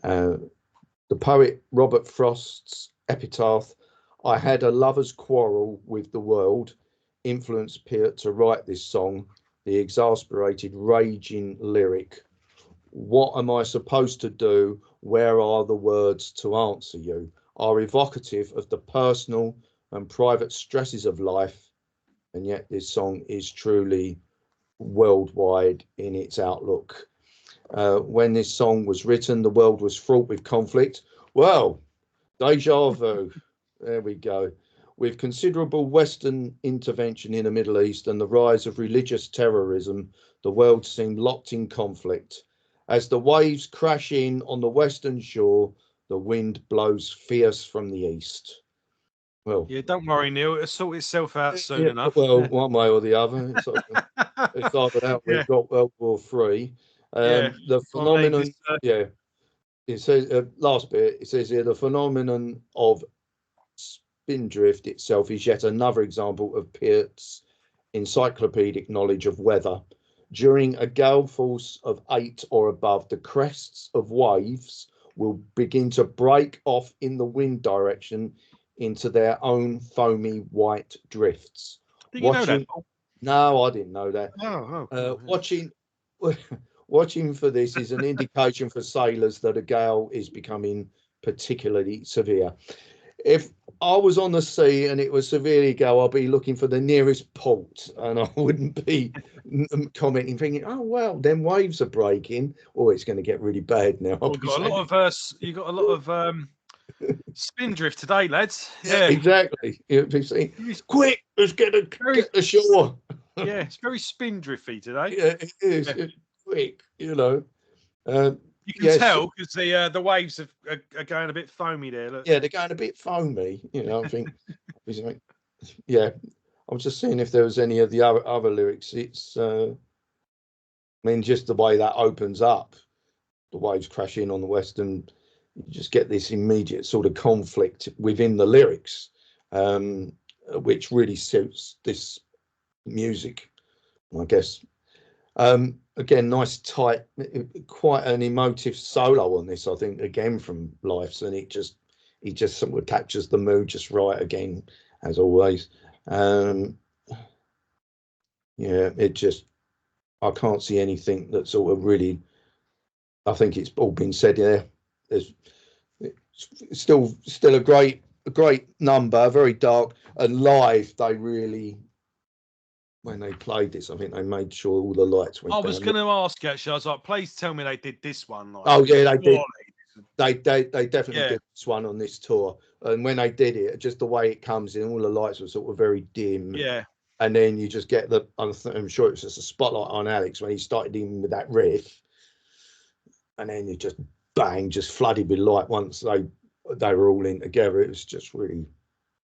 The poet Robert Frost's epitaph, "I had a lover's quarrel with the world," influenced Peart to write this song, the exasperated, raging lyric. "What am I supposed to do? Where are the words to answer you?" are evocative of the personal and private stresses of life, and yet this song is truly worldwide in its outlook. When this song was written, the world was fraught with conflict. Well, deja vu. There we go. With considerable Western intervention in the Middle East and the rise of religious terrorism, the world seemed locked in conflict. As the waves crash in on the western shore, the wind blows fierce from the east. Well, Yeah, don't worry, Neil. It'll sort itself out soon yeah, enough. well, one way or the other. It's either that Yeah, we've got World War III. yeah. The I mean, phenomenon, yeah, it says, last bit, it says here, the phenomenon of spindrift itself is yet another example of Peart's encyclopedic knowledge of weather. During a gale force of 8 or above, the crests of waves will begin to break off in the wind direction into their own foamy white drifts. did you know that, Watching, Paul? no, I didn't know that. Yeah. Watching, watching for this is an indication for sailors that a gale is becoming particularly severe. If I was on the sea and it was severely gale, I'd be looking for the nearest port, and I wouldn't be commenting, thinking, "Oh well, then waves are breaking. Oh, it's going to get really bad now." I'll Well, be got a saying, lot of you got a lot of spindrift today, lads. yeah, Yeah, exactly. You'd be saying, it's "Quick, let's get very, ashore." yeah, it's very spindrifty today. Yeah, it is. Yeah. It's quick, you know. Um, You can yes, tell because the waves are going a bit foamy there. Look. yeah, they're going a bit foamy. You know, I think. Yeah, I was just seeing if there was any of the other lyrics. It's, I mean, just the way that opens up, the waves crash in on the western, you just get this immediate sort of conflict within the lyrics, which really suits this music, I guess. Again, nice tight, quite an emotive solo on this, I think, again from Life's, and it just sort of captures the mood just right again, as always. Yeah, I can't see anything that sort of really, I think it's all been said there. There's it's still a great number, very dark, and live they really, when they played this, I think they made sure all the lights went I down. was going to ask actually. I was like, please tell me they did this one. Like, Oh yeah, they did. surely. They definitely Yeah, did this one on this tour, and when they did it, just the way it comes in, all the lights were sort of very dim, yeah. and then you just get I'm sure it was just a spotlight on Alex when he started in with that riff, and then you just bang, just flooded with light once they were all in together. It was just really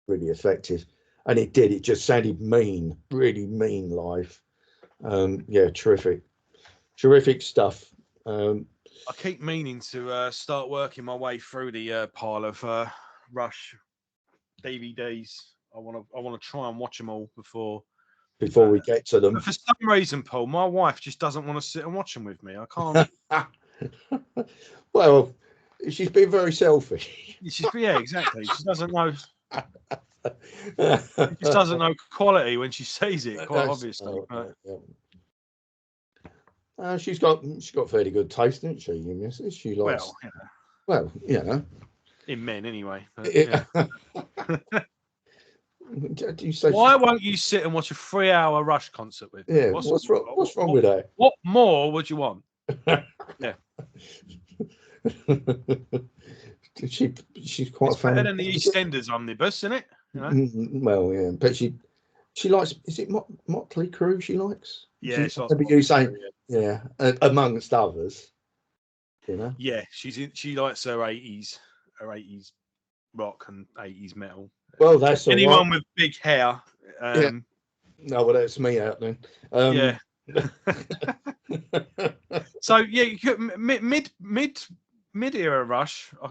effective, and it just sounded mean, really mean live. Yeah, terrific stuff. I keep meaning to start working my way through the pile of Rush DVDs. I want to try and watch them all before. Before we get to But them. for some reason, Paul, my wife just doesn't want to sit and watch them with me. I can't. Well, she's been very selfish. Yeah, exactly. She doesn't know. She just doesn't know quality when she sees it. Quite obviously, but she's got fairly good taste, hasn't she? Mrs. She likes well, you know, in men anyway. But, yeah. Do you say? Why won't you sit and watch a 3-hour Rush concert with me? Yeah, what's wrong? What's wrong with that? What more would you want? Yeah, she's quite it's funny. better than the EastEnders omnibus, isn't it? You know? Well, yeah, but she likes. Is it Motley Crue? She likes. Yeah, Maybe you saying, yeah, amongst others. You know. Yeah, she likes her 80s rock and 80s metal. Well, that's anyone with big hair. Yeah. No, well, that's me out then. Yeah. So yeah, you could, mid era Rush, I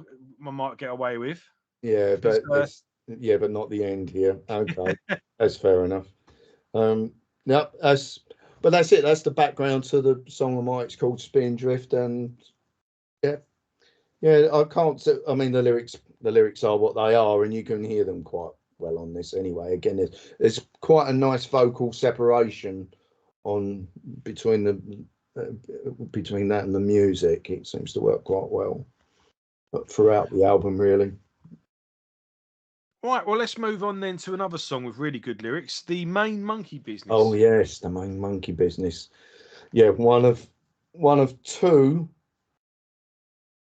might get away with. Yeah, but not the end here. Okay, that's fair enough. Now, But that's it. That's the background to the song of mine. It's called Spindrift, and yeah, yeah. I can't. I mean, the lyrics are what they are, and you can hear them quite well on this anyway. Again, there's quite a nice vocal separation on between between that and the music. It seems to work quite well throughout the album, really. Right, well, let's move on then to another song with really good lyrics, The Main Monkey Business. Oh yes, The Main Monkey Business. Yeah, one of two.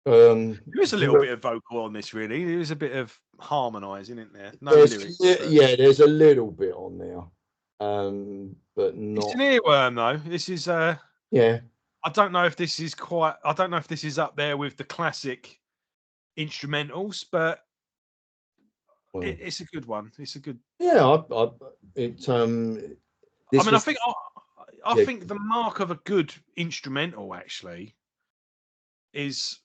There is a little bit of vocal on this, really. There is a bit of harmonising, isn't there? No lyrics. Yeah, there's a little bit on there, but not. It's an earworm, though. This is Yeah. I don't know if this is quite. I don't know if this is up there with the classic instrumentals, but it's a good one. It's a good. Yeah, it. I mean, I think the mark of a good instrumental actually is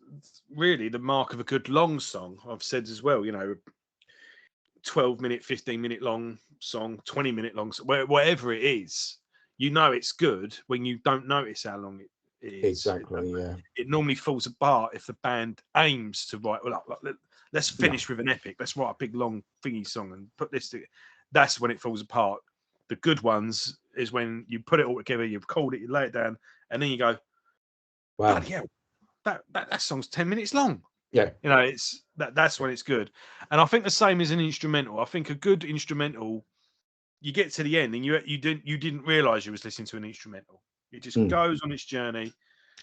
really the mark of a good long song. I've said as well, 12-minute, 15-minute long song, 20-minute long song, whatever it is, it's good when you don't notice how long it is. Exactly, yeah. It normally falls apart if the band aims to write, let's finish with an epic. Let's write a big long thingy song and put this together. That's when it falls apart. The good ones is when you put it all together, you've called it, you lay it down, and then you go, wow, yeah, that song's 10 minutes long. Yeah. It's that's when it's good. And I think the same is an instrumental. I think a good instrumental, you get to the end and you didn't realise you was listening to an instrumental. It just goes on its journey.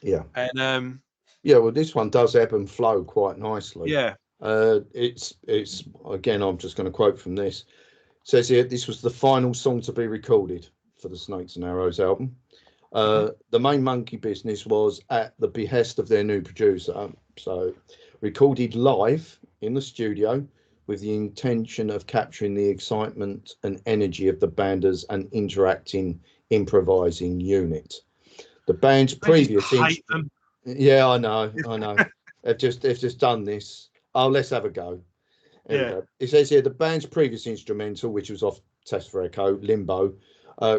Yeah. And yeah, well, this one does ebb and flow quite nicely. Yeah. It's again, I'm just going to quote from this. It says here, this was the final song to be recorded for the Snakes and Arrows album. The Main Monkey Business was at the behest of their new producer, so recorded live in the studio with the intention of capturing the excitement and energy of the band as an interacting, improvising unit. The band's previous yeah, I know. they've just done this. Oh, let's have a go. Yeah. It says here the band's previous instrumental, which was off Test for Echo, Limbo,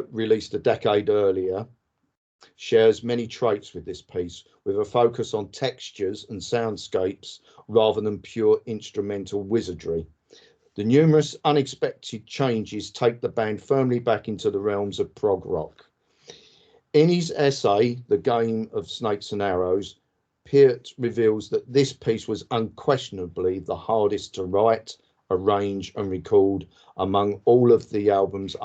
released a decade earlier, shares many traits with this piece, with a focus on textures and soundscapes rather than pure instrumental wizardry. The numerous unexpected changes take the band firmly back into the realms of prog rock. In his essay, The Game of Snakes and Arrows, Peart reveals that this piece was unquestionably the hardest to write, arrange and record among all of the album's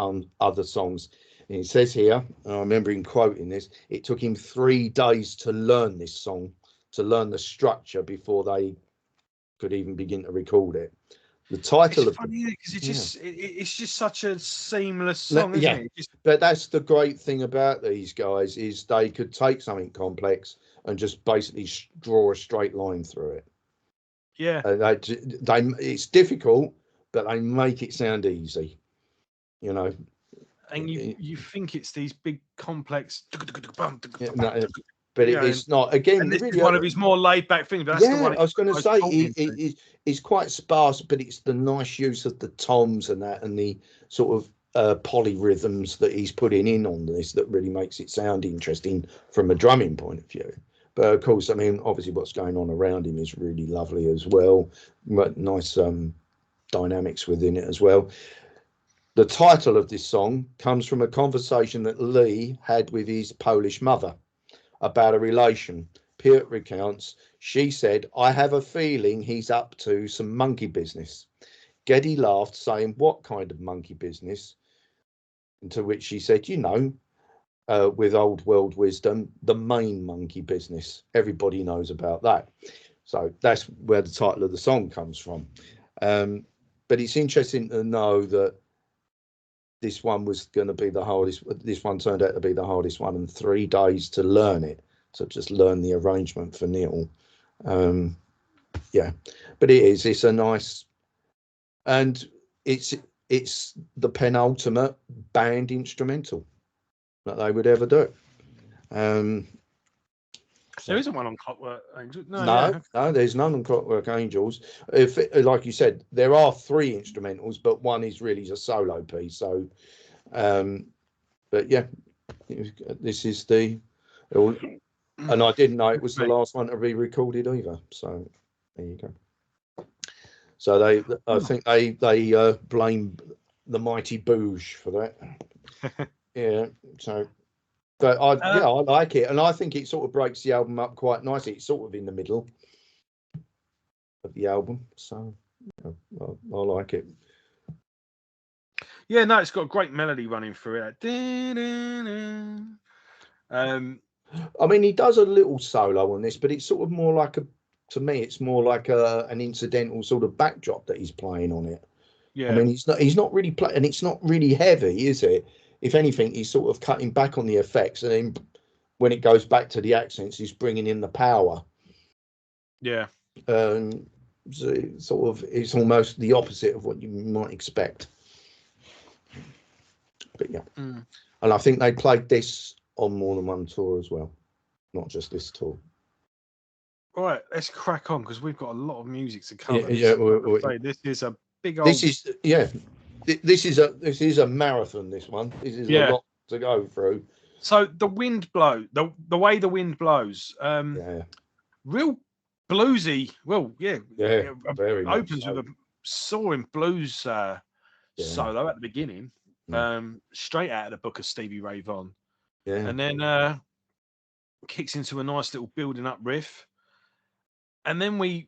other songs. And it says here, and I remember him quoting this, it took him 3 days to learn this song, to learn the structure before they could even begin to record it. The title it's funny because it's just such a seamless song, isn't it? But that's the great thing about these guys is they could take something complex and just basically draw a straight line through it. Yeah, it's difficult, but they make it sound easy. And you think it's these big complex, but it's not. Again, this is one of his more laid back things. But that's the one I was going to say it's quite sparse, but it's the nice use of the toms and that, and the sort of polyrhythms that he's putting in on this that really makes it sound interesting from a drumming point of view. But of course, I mean, obviously, what's going on around him is really lovely as well. Nice dynamics within it as well. The title of this song comes from a conversation that Lee had with his Polish mother about a relation. Peart recounts, she said, I have a feeling he's up to some monkey business. Geddy laughed, saying, what kind of monkey business? And to which she said, with old world wisdom, the main monkey business. Everybody knows about that. So that's where the title of the song comes from. But it's interesting to know that this one was going to be the hardest. This one turned out to be the hardest one, and 3 days to learn it. So just learn the arrangement for Neil. But it's a nice, and it's the penultimate band instrumental that they would ever do. There isn't one on Clockwork Angels. No, there's none on Clockwork Angels. If, like you said, there are 3 instrumentals, but one is really a solo piece. So, but yeah, This is the, and I didn't know it was the last one to be recorded either. So there you go. So I think they blame the mighty Booge for that. Yeah. So, but I like it, and I think it sort of breaks the album up quite nicely. It's sort of in the middle of the album, so I like it. Yeah, no, it's got a great melody running through it. I mean, he does a little solo on this, but it's sort of more like to me, it's more like an incidental sort of backdrop that he's playing on it. Yeah. I mean, he's not really playing, and it's not really heavy, is it? If anything, he's sort of cutting back on the effects, and then when it goes back to the accents, he's bringing in the power. Yeah. So sort of, it's almost the opposite of what you might expect. But yeah, and I think they played this on more than one tour as well, not just this tour. All right, let's crack on because we've got a lot of music to cover. This is a big old. This is a marathon. This one. This is a lot to go through. So the wind blow, the way the wind blows, real bluesy. Well, very opens with a soaring blues solo at the beginning, straight out of the book of Stevie Ray Vaughan, and then kicks into a nice little building up riff, and then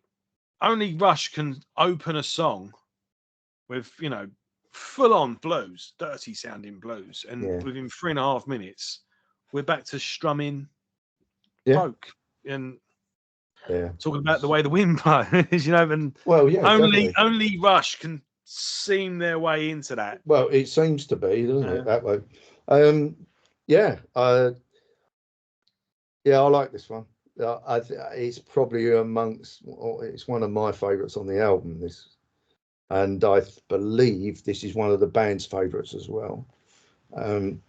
only Rush can open a song with full on blues, dirty sounding blues, and within 3.5 minutes we're back to strumming folk and talking about the way the wind blows, and only Rush can seam their way into that. Well, it seems to be, doesn't it, that way? I like this one. It's probably it's one of my favourites on the album. This, and I believe this is one of the band's favourites as well.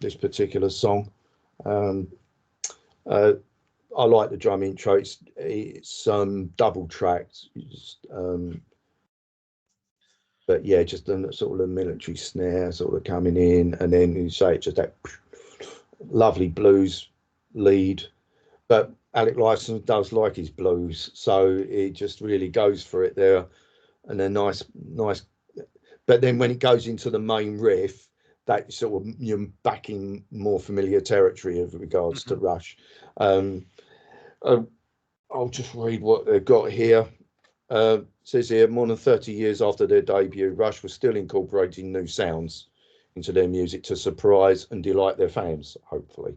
This particular song. I like the drum intro. It's double tracked, but yeah, just a sort of a military snare sort of coming in, and then you say it's just that lovely blues lead. But Alec Lifeson does like his blues, so it just really goes for it there, and a nice. But then when it goes into the main riff, that sort of, you're back in more familiar territory with regards to Rush. I'll just read what they've got here. Says here, more than 30 years after their debut, Rush was still incorporating new sounds into their music to surprise and delight their fans, hopefully.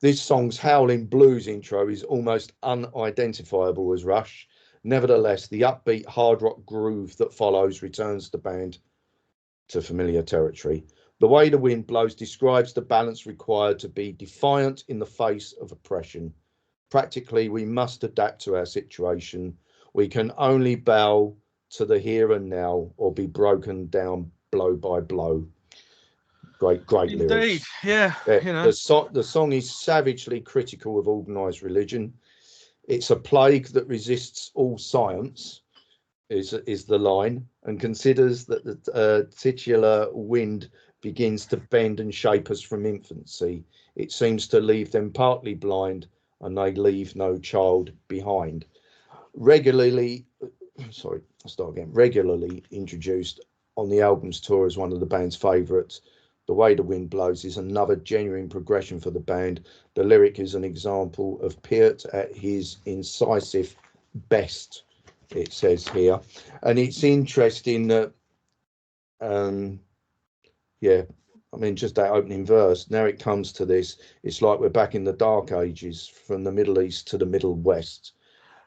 This song's howling blues intro is almost unidentifiable as Rush. Nevertheless, the upbeat hard rock groove that follows returns the band to familiar territory. The way the wind blows describes the balance required to be defiant in the face of oppression. Practically, we must adapt to our situation. We can only bow to the here and now or be broken down blow by blow. Great Indeed. lyrics. Yeah. The song is savagely critical of organised religion. It's a plague that resists all science, is the line, and considers that the titular wind begins to bend and shape us from infancy. It seems to leave them partly blind, and they leave no child behind. Regularly introduced on the album's tour as one of the band's favourites, The Way the Wind Blows is another genuine progression for the band. The lyric is an example of Peart at his incisive best, it says here. And it's interesting that, I mean, just that opening verse, now it comes to this, it's like we're back in the dark ages, from the Middle East to the Middle West.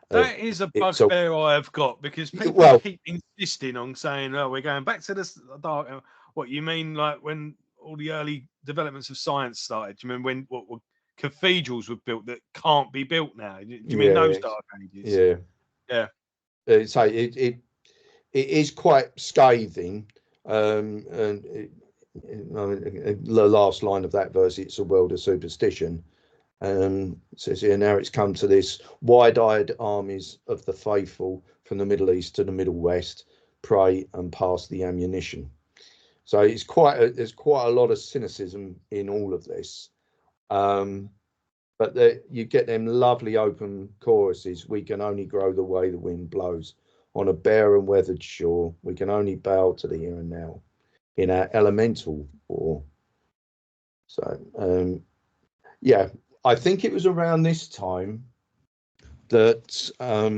That is a bugbear I've got, because people keep insisting on saying, "Oh, we're going back to the dark." What you mean, like when all the early developments of science started? Do you mean when what cathedrals were built that can't be built now? Do you mean those dark ages? Yeah. It is quite scathing, and the last line of that verse, it's a world of superstition. It says here, now it's come to this, wide-eyed armies of the faithful from the Middle East to the Middle West pray and pass the ammunition. So there's quite a lot of cynicism in all of this. But you get them lovely open choruses. We can only grow the way the wind blows on a bare and weathered shore. We can only bow to the here and now in our elemental war. So, yeah, I think it was around this time that I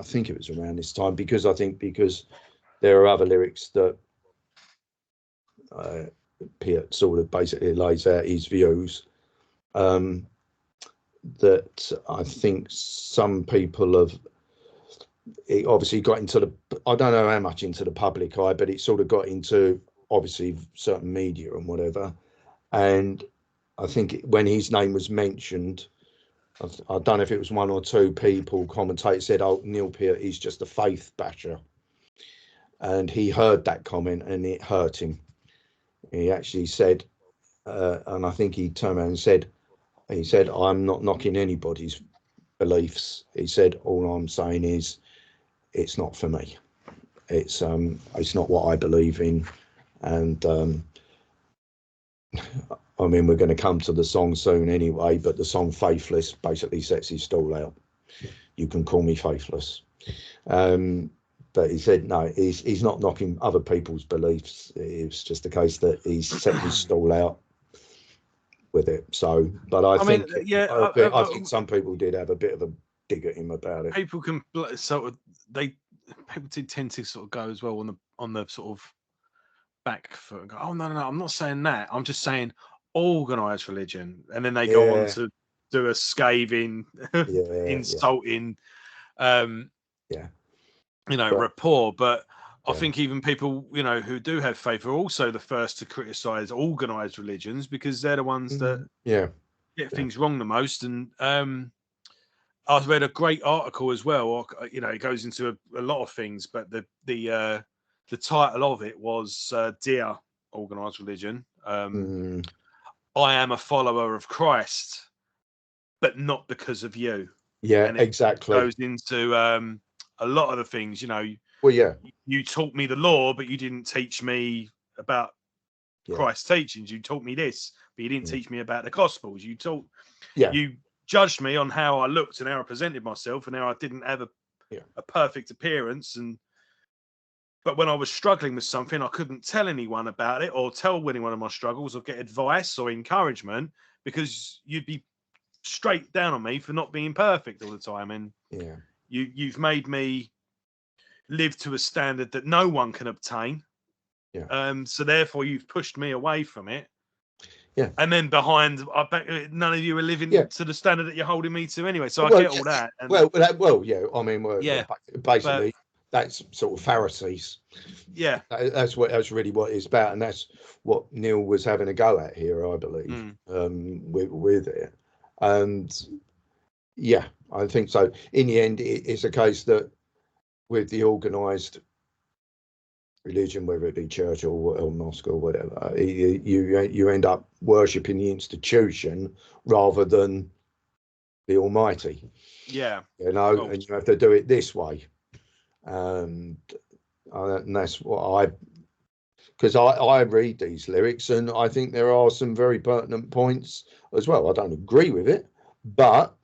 think it was around this time because there are other lyrics that Piet sort of basically lays out his views. That I think some people have, it obviously got into the, I don't know how much into the public eye, but it sort of got into obviously certain media and whatever. And I think when his name was mentioned, I don't know if it was one or two people, commentators said, "Oh, Neil Peart, he's just a faith basher." And he heard that comment and it hurt him. He actually said, and I think he turned around and said, "I'm not knocking anybody's beliefs." He said, "All I'm saying is it's not for me. It's not what I believe in." And I mean, we're going to come to the song soon anyway, but the song Faithless basically sets his stall out. You can call me faithless. But he said, no, he's not knocking other people's beliefs. It's just a case that he's set his stall out with it. So, but I think, mean, yeah, I think some people did have a bit of a dig at him about it. People can sort of people did tend to sort of go as well on the sort of back foot and go, oh no, I'm not saying that. I'm just saying organized religion, and then they go on to do a scathing, insulting, rapport. But I think even people, who do have faith are also the first to criticize organized religions because they're the ones that get things wrong the most. And I read a great article as well. It goes into a lot of things, but the title of it was "Dear Organized Religion." I am a follower of Christ, but not because of you. Yeah, and it exactly. Goes into a lot of the things. Well, yeah. You taught me the law, but you didn't teach me about Christ's teachings. You taught me this, but you didn't teach me about the Gospels. You judged me on how I looked and how I presented myself and how I didn't have a perfect appearance. But when I was struggling with something, I couldn't tell anyone about it or tell anyone of my struggles or get advice or encouragement because you'd be straight down on me for not being perfect all the time. And you've made me live to a standard that no one can obtain. So therefore you've pushed me away from it. And then behind, I bet none of you are living to the standard that you're holding me to anyway. So I get all that. And I mean, basically, that's sort of Pharisees. Yeah, that's really what it's about, and that's what Neil was having a go at here, I believe, with it. And I think so. In the end, it's a case that with the organised religion, whether it be church or mosque or whatever, you end up worshipping the institution rather than the Almighty. And you have to do it this way, and that's what because I read these lyrics and I think there are some very pertinent points as well. I don't agree with it, but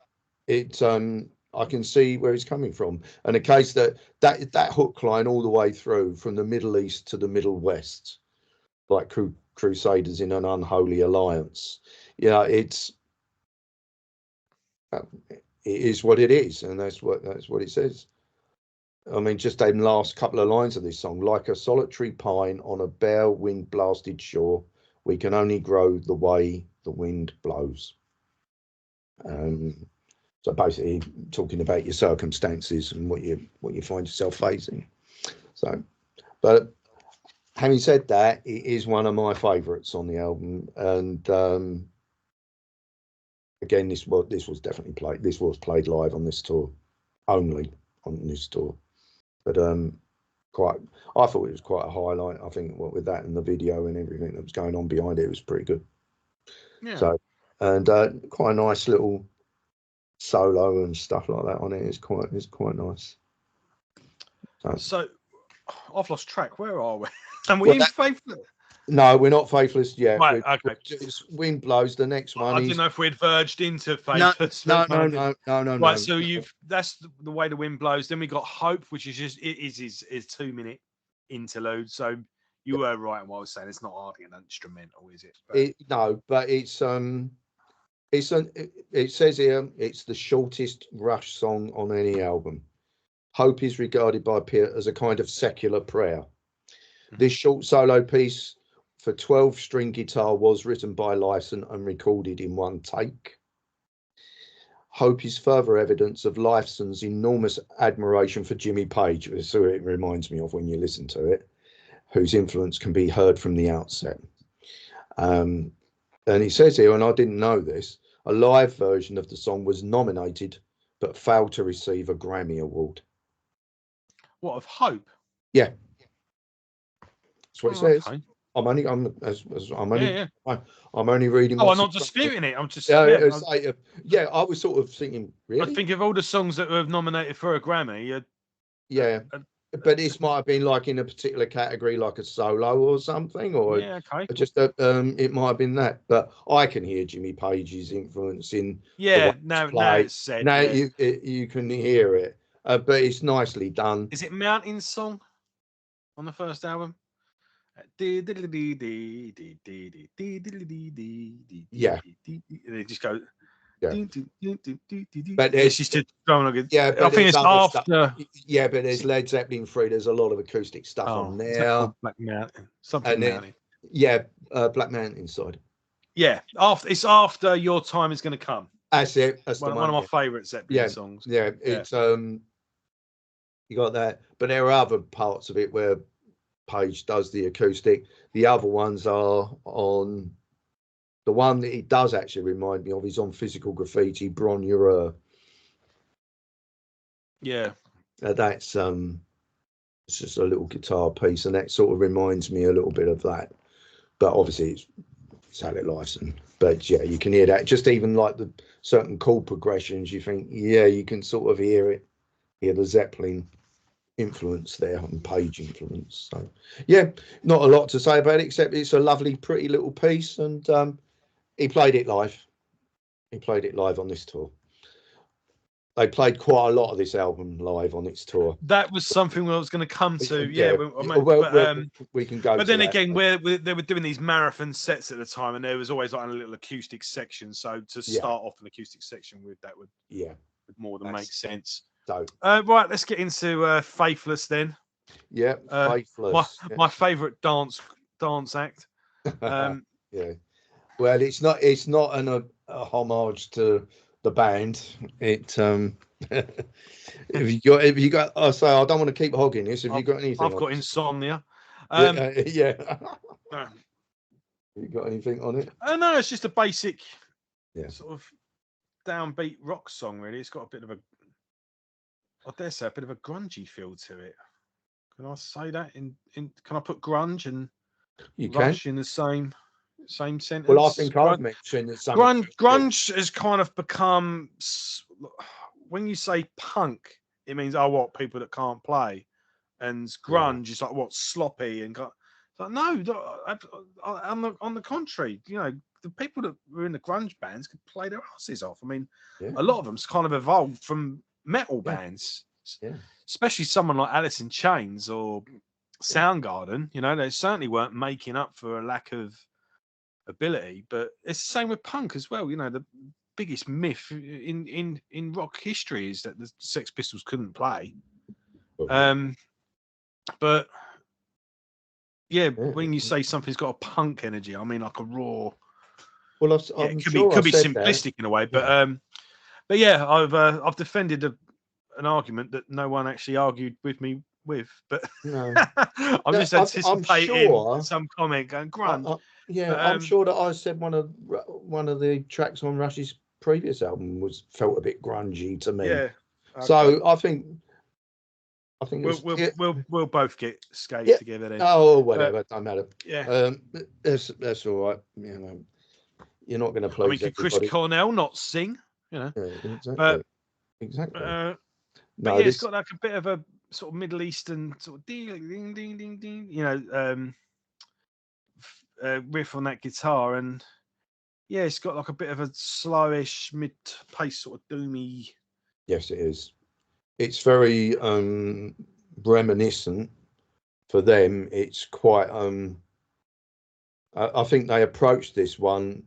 I can see where he's coming from, and a case that hook line all the way through from the Middle East to the Middle West, like crusaders in an unholy alliance. It is what it is, and that's what it says. I mean, just them last couple of lines of this song: like a solitary pine on a bare wind-blasted shore, we can only grow the way the wind blows. So basically talking about your circumstances and what you find yourself facing. So, but having said that, it is one of my favourites on the album. And again, this was definitely played. This was played live on this tour, only on this tour. But I thought it was quite a highlight. I think with that and the video and everything that was going on behind it was pretty good. Yeah. So, and quite a nice little solo and stuff like that on it. It's quite nice. So I've lost track. Where are we? And we in Faithless. No, we're not Faithless yet. Right, okay. It's Wind Blows. The next one I is didn't know if we'd verged into no, Faithless. no, That's one no, I did. no, no, no, Right, no. so that's the way the wind blows. Then we got Hope, which is just it is his 2-minute interlude. So you were right in what I was saying. It's not hardly an instrumental, is it? But No, but it says here it's the shortest Rush song on any album. Hope is regarded by Peart as a kind of secular prayer. This short solo piece for 12-string guitar was written by Lyson and recorded in one take. Hope is further evidence of Lyson's enormous admiration for Jimmy Page, so it reminds me of when you listen to it, whose influence can be heard from the outset. And he says here, and I didn't know this, a live version of the song was nominated but failed to receive a Grammy Award. what of Hope? Yeah, that's what it says. Okay. I'm only reading. Oh, I'm not disputing it. I'm just yeah. I was sort of thinking, really. I think of all the songs that were nominated for a Grammy. But this might have been like in a particular category, like a solo or something, or okay. Just it might have been that. But I can hear Jimmy Page's influence in. Now it's said. Now you can hear it, but it's nicely done. Is it Mountain Song on the first album? Yeah. They just go. Yeah. But it's just yeah. I think it's after. Stuff. Yeah, but there's Led Zeppelin 3. There's a lot of acoustic stuff on there. Black Mountain. Something Mountain. Black Mountain side. Yeah, it's after Your Time Is Going to Come. That's it. That's one of my favourite Zeppelin songs. Yeah, it's you got that, but there are other parts of it where Page does the acoustic. The other ones are on. The one that it does actually remind me of is on Physical Graffiti, Bron Your. Yeah. That's it's just a little guitar piece, and that sort of reminds me a little bit of that. But obviously it's Alec Lyson. But yeah, you can hear that. Just even like the certain chord progressions, you think, yeah, you can sort of hear the Zeppelin influence there and Page influence. So yeah, not a lot to say about it, except it's a lovely, pretty little piece, and he played it live. He played it live on this tour. They played quite a lot of this album live on its tour. That was something I was going to come to. We can go. But then again, they were doing these marathon sets at the time, and there was always like a little acoustic section. So to start off an acoustic section with that would more than make sense. So right, let's get into Faithless then. Yeah, Faithless. My favourite dance act. Yeah. Well, it's not a homage to the band. It if you got I say I don't want to keep hogging this. Have you got anything? I've got insomnia. Yeah. You got anything on it? No, it's just a basic sort of downbeat rock song, really. It's got a bit of a grungy feel to it. Can I say that? Can I put grunge and Rush in the same sentence? Well, I think I've mentioned that grunge has kind of become, when you say punk, it means people that can't play, and grunge is like sloppy and like no. On the contrary, the people that were in the grunge bands could play their asses off. I mean, a lot of them's kind of evolved from metal bands, especially someone like Alice in Chains or Soundgarden. They certainly weren't making up for a lack of ability, but it's the same with punk as well. The biggest myth in rock history is that the Sex Pistols couldn't play. But when you say something's got a punk energy, I mean like a raw. Well, it could be simplistic in a way, but I've defended an argument that no one actually argued with me with, but no. I'm just anticipating some comment going grunge. I'm sure that I said one of the tracks on Rush's previous album felt a bit grungy to me. Yeah. Okay. So I think we'll both get skated together then. Oh, whatever, don't matter. Yeah. That's all right. You're not going to play. I mean, could Chris Cornell not sing? Yeah, exactly. But no, it's got like a bit of a sort of Middle Eastern sort of ding ding ding ding, riff on that guitar, and yeah, it's got like a bit of a slowish, mid-pace sort of doomy. Yes, it is. It's very reminiscent for them. It's quite I think they approached this one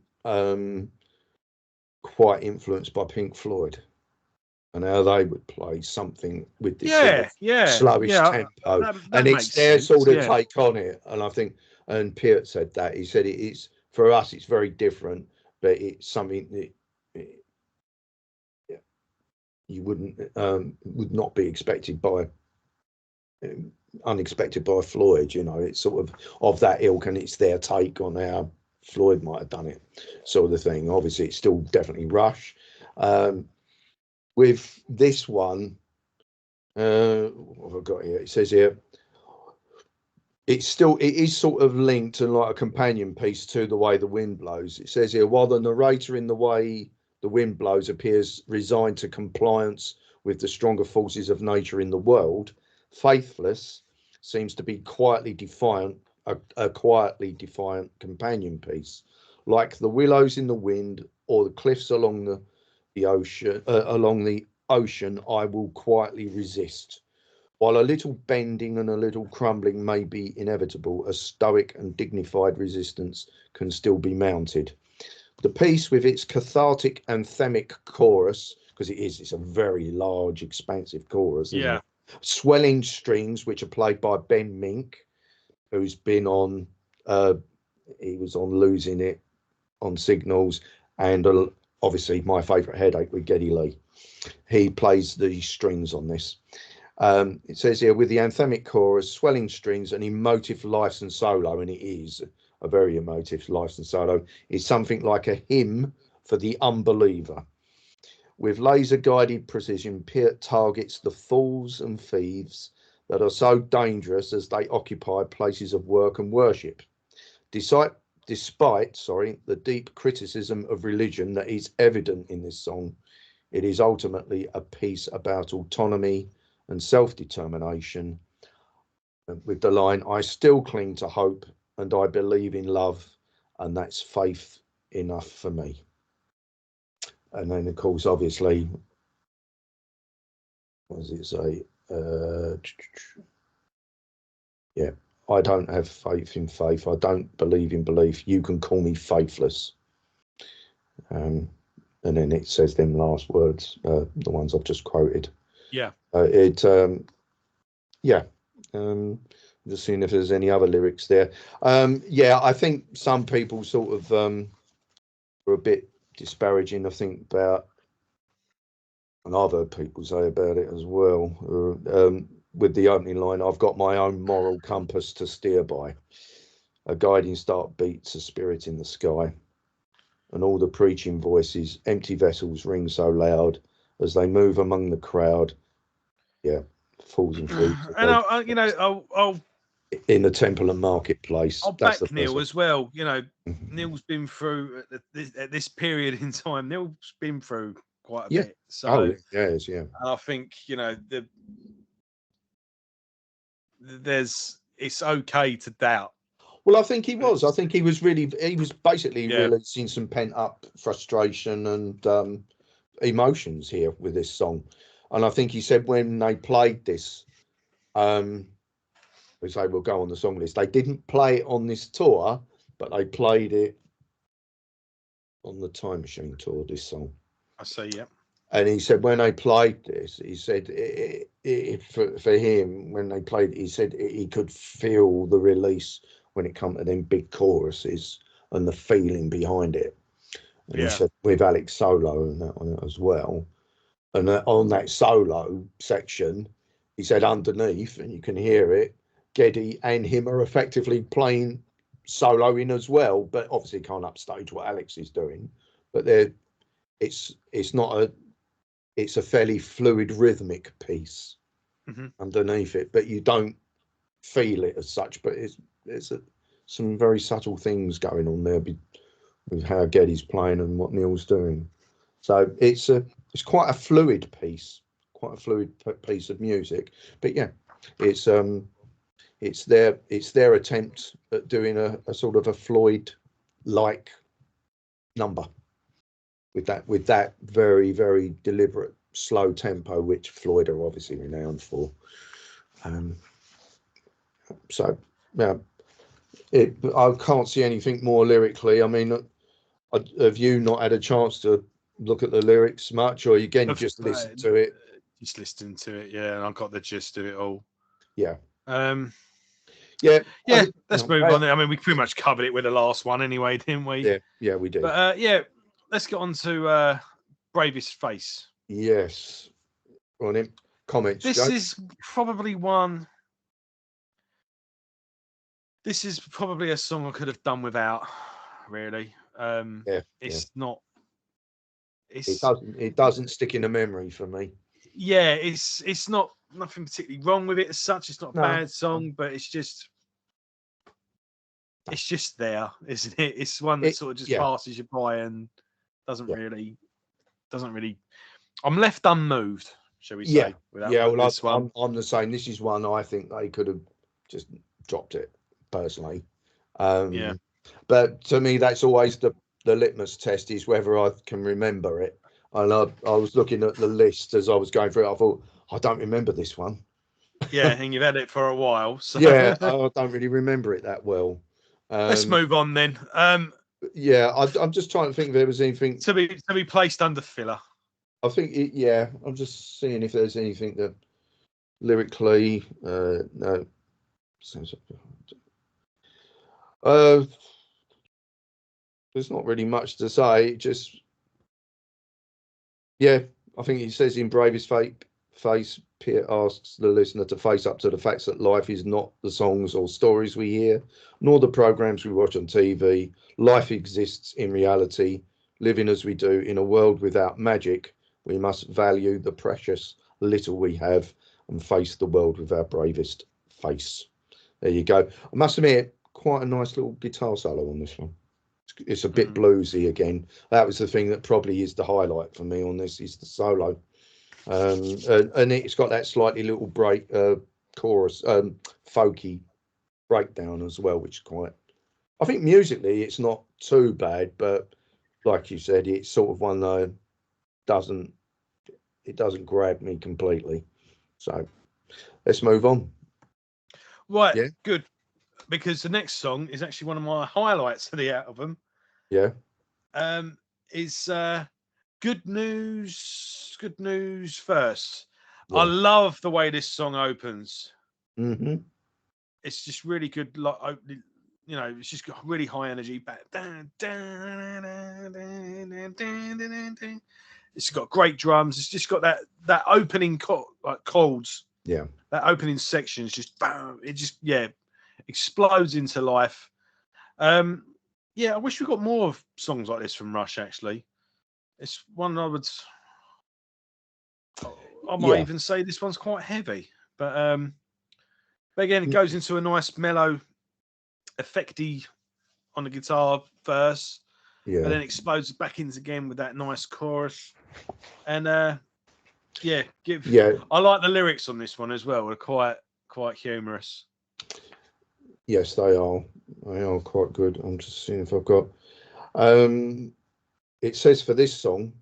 quite influenced by Pink Floyd and how they would play something with this sort of slowish tempo, that and it's makes their sense, sort of yeah. take on it. And I think, and Peart said that, he said it's for us, it's very different, but it's something that you would not be expected by unexpected by Floyd. You know, it's sort of that ilk, and it's their take on how Floyd might have done it, sort of thing. Obviously, it's still definitely Rush. With this one, what have I got here? It says here, it is sort of linked and like a companion piece to The Way the Wind Blows. It says here, while the narrator in The Way the Wind Blows appears resigned to compliance with the stronger forces of nature in the world, Faithless seems to be quietly defiant, a quietly defiant companion piece, like the willows in the wind or the cliffs along the ocean. I will quietly resist. While a little bending and a little crumbling may be inevitable, a stoic and dignified resistance can still be mounted. The piece, with its cathartic anthemic chorus, because it's a very large, expansive chorus, isn't it? Swelling strings, which are played by Ben Mink, who's been on, he was on Losing It on Signals, and obviously my favourite Headache with Geddy Lee. He plays the strings on this. It says here, with the anthemic chorus, swelling strings, an emotive license solo, and it is a very emotive license solo, is something like a hymn for the unbeliever. With laser-guided precision, Peart targets the fools and thieves that are so dangerous as they occupy places of work and worship. Despite the deep criticism of religion that is evident in this song, it is ultimately a piece about autonomy and self-determination, with the line, I still cling to hope and I believe in love, and that's faith enough for me. And then, of course, obviously, what does it say? Yeah, I don't have faith in faith. I don't believe in belief. You can call me faithless. And then it says them last words, the ones I've just quoted. Yeah. Just seeing if there's any other lyrics there. I think some people sort of were a bit disparaging, I think, about, and I've heard people say about it as well, with the opening line, I've got my own moral compass to steer by. A guiding star beats a spirit in the sky. And all the preaching voices, empty vessels ring so loud as they move among the crowd. Yeah, fools and thieves. And I'll in the Temple and Marketplace. I'll That's the back Neil as well. You know, Mhm. Neil's been through at this period in time. Neil's been through quite a Yeah. bit. So, yes, yeah. and I think it's okay to doubt. Well, I think he was. I think he was basically Yeah. releasing some pent up frustration and emotions here with this song. And I think he said when they played this, we say we'll go on the song list. They didn't play it on this tour, but they played it on the Time Machine tour, this song. I say, yeah. And he said when they played this, he said for him, when they played it, he said he could feel the release when it come to them big choruses and the feeling behind it. And he said with Alex solo and that on it as well. And on that solo section, he said underneath, and you can hear it, Geddy and him are effectively playing soloing as well, but obviously can't upstage what Alex is doing. But it's a fairly fluid rhythmic piece underneath it, but you don't feel it as such. But it's some very subtle things going on there with how Geddy's playing and what Neil's doing. So it's quite a fluid piece of music. But yeah, it's it's their attempt at doing a sort of a Floyd-like number with that very, very deliberate slow tempo, which Floyd are obviously renowned for. So yeah, I can't see anything more lyrically. I mean, have you not had a chance to look at the lyrics much, or again just listen to it? Just listening to it, yeah, and I got the gist of it all. Yeah. Yeah, yeah. Let's move on. I mean, we pretty much covered it with the last one anyway, didn't we? Yeah, we did. But yeah, let's get on to Bravest Face. Yes. On him. Comments. This is probably one. This is probably a song I could have done without. Really, it's not. It doesn't stick in the memory for me. Yeah, it's not nothing particularly wrong with it as such. It's not a bad song, but it's just there, isn't it? It's one that sort of just passes you by and doesn't really. I'm left unmoved, shall we say? Well, I'm the same. This is one I think they could have just dropped it personally. But to me, that's always the litmus test, is whether I can remember it. And I was looking at the list as I was going through it. I thought, I don't remember this one. Yeah, and you've had it for a while. So. Yeah, I don't really remember it that well. Let's move on then. Yeah, I'm just trying to think if there was anything to be placed under filler. I think I'm just seeing if there's anything that lyrically no. There's not really much to say. It just I think he says in Bravest Face, Peter asks the listener to face up to the facts that life is not the songs or stories we hear, nor the programs we watch on TV. Life exists in reality. Living as we do in a world without magic, we must value the precious little we have and face the world with our bravest face. There you go. I must admit, quite a nice little guitar solo on this one. It's a bit bluesy again. That was the thing that probably is the highlight for me on this, is the solo. And it's got that slightly little break chorus, folky breakdown as well, which is quite. I think musically it's not too bad, but like you said, it's sort of one that doesn't grab me completely. So let's move on. Right, yeah. Good, because the next song is actually one of my highlights of the album. Yeah. Is Good News First. Yeah. I love the way this song opens. Mm-hmm. It's just really good. Like, it's just got really high energy. It's got great drums. It's just got that opening chords. Yeah. That opening section is just bam. It just explodes into life. Yeah, I wish we got more of songs like this from Rush. Actually, it's one I might even say this one's quite heavy, but again, it goes into a nice mellow, effecty on the guitar verse, but then explodes back in again with that nice chorus, and I like the lyrics on this one as well. They're quite humorous. Yes, they are. They are quite good. I'm just seeing if I've got. It says for this song,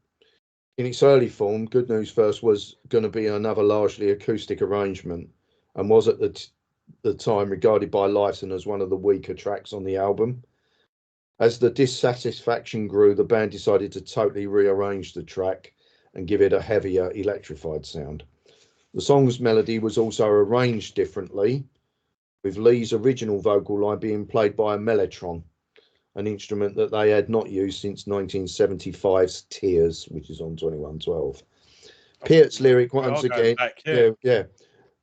in its early form, Good News First was going to be another largely acoustic arrangement, and was at the time regarded by Lyson as one of the weaker tracks on the album. As the dissatisfaction grew, the band decided to totally rearrange the track and give it a heavier, electrified sound. The song's melody was also arranged differently, with Lee's original vocal line being played by a mellotron, an instrument that they had not used since 1975's Tears, which is on 2112. Peart's lyric once again,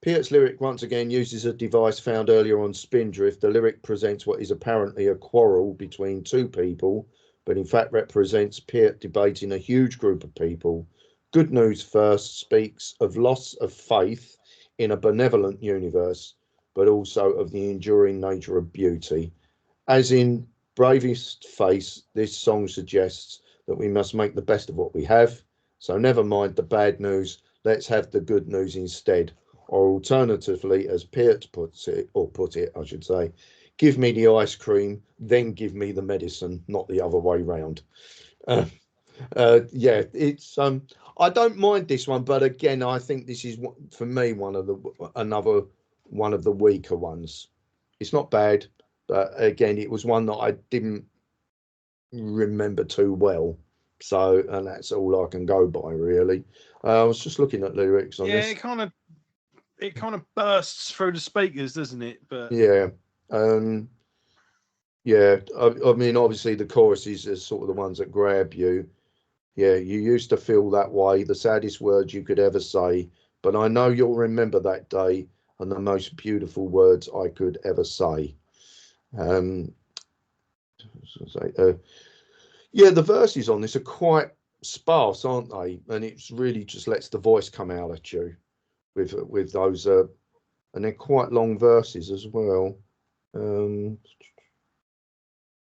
Peart's lyric once again uses a device found earlier on Spindrift. The lyric presents what is apparently a quarrel between two people, but in fact represents Peart debating a huge group of people. Good News First speaks of loss of faith in a benevolent universe, but also of the enduring nature of beauty. As in Bravest Face, this song suggests that we must make the best of what we have. So never mind the bad news, let's have the good news instead. or alternatively, as Peart puts it, I should say, give me the ice cream, then give me the medicine, not the other way round. Yeah, it's I don't mind this one, but again, I think this is for me another one of the weaker ones. It's not bad, but again, it was one that I didn't remember too well. So, and that's all I can go by, really. I was just looking at lyrics on Yeah, this. it kind of bursts through the speakers, doesn't it? But Yeah, yeah. I mean, obviously, the choruses are sort of the ones that grab you. Yeah, you used to feel that way, the saddest words you could ever say, but I know you'll remember that day and the most beautiful words I could ever say. Um, yeah, the verses on this are quite sparse, aren't they? And it really just lets the voice come out at you with those, and they're quite long verses as well.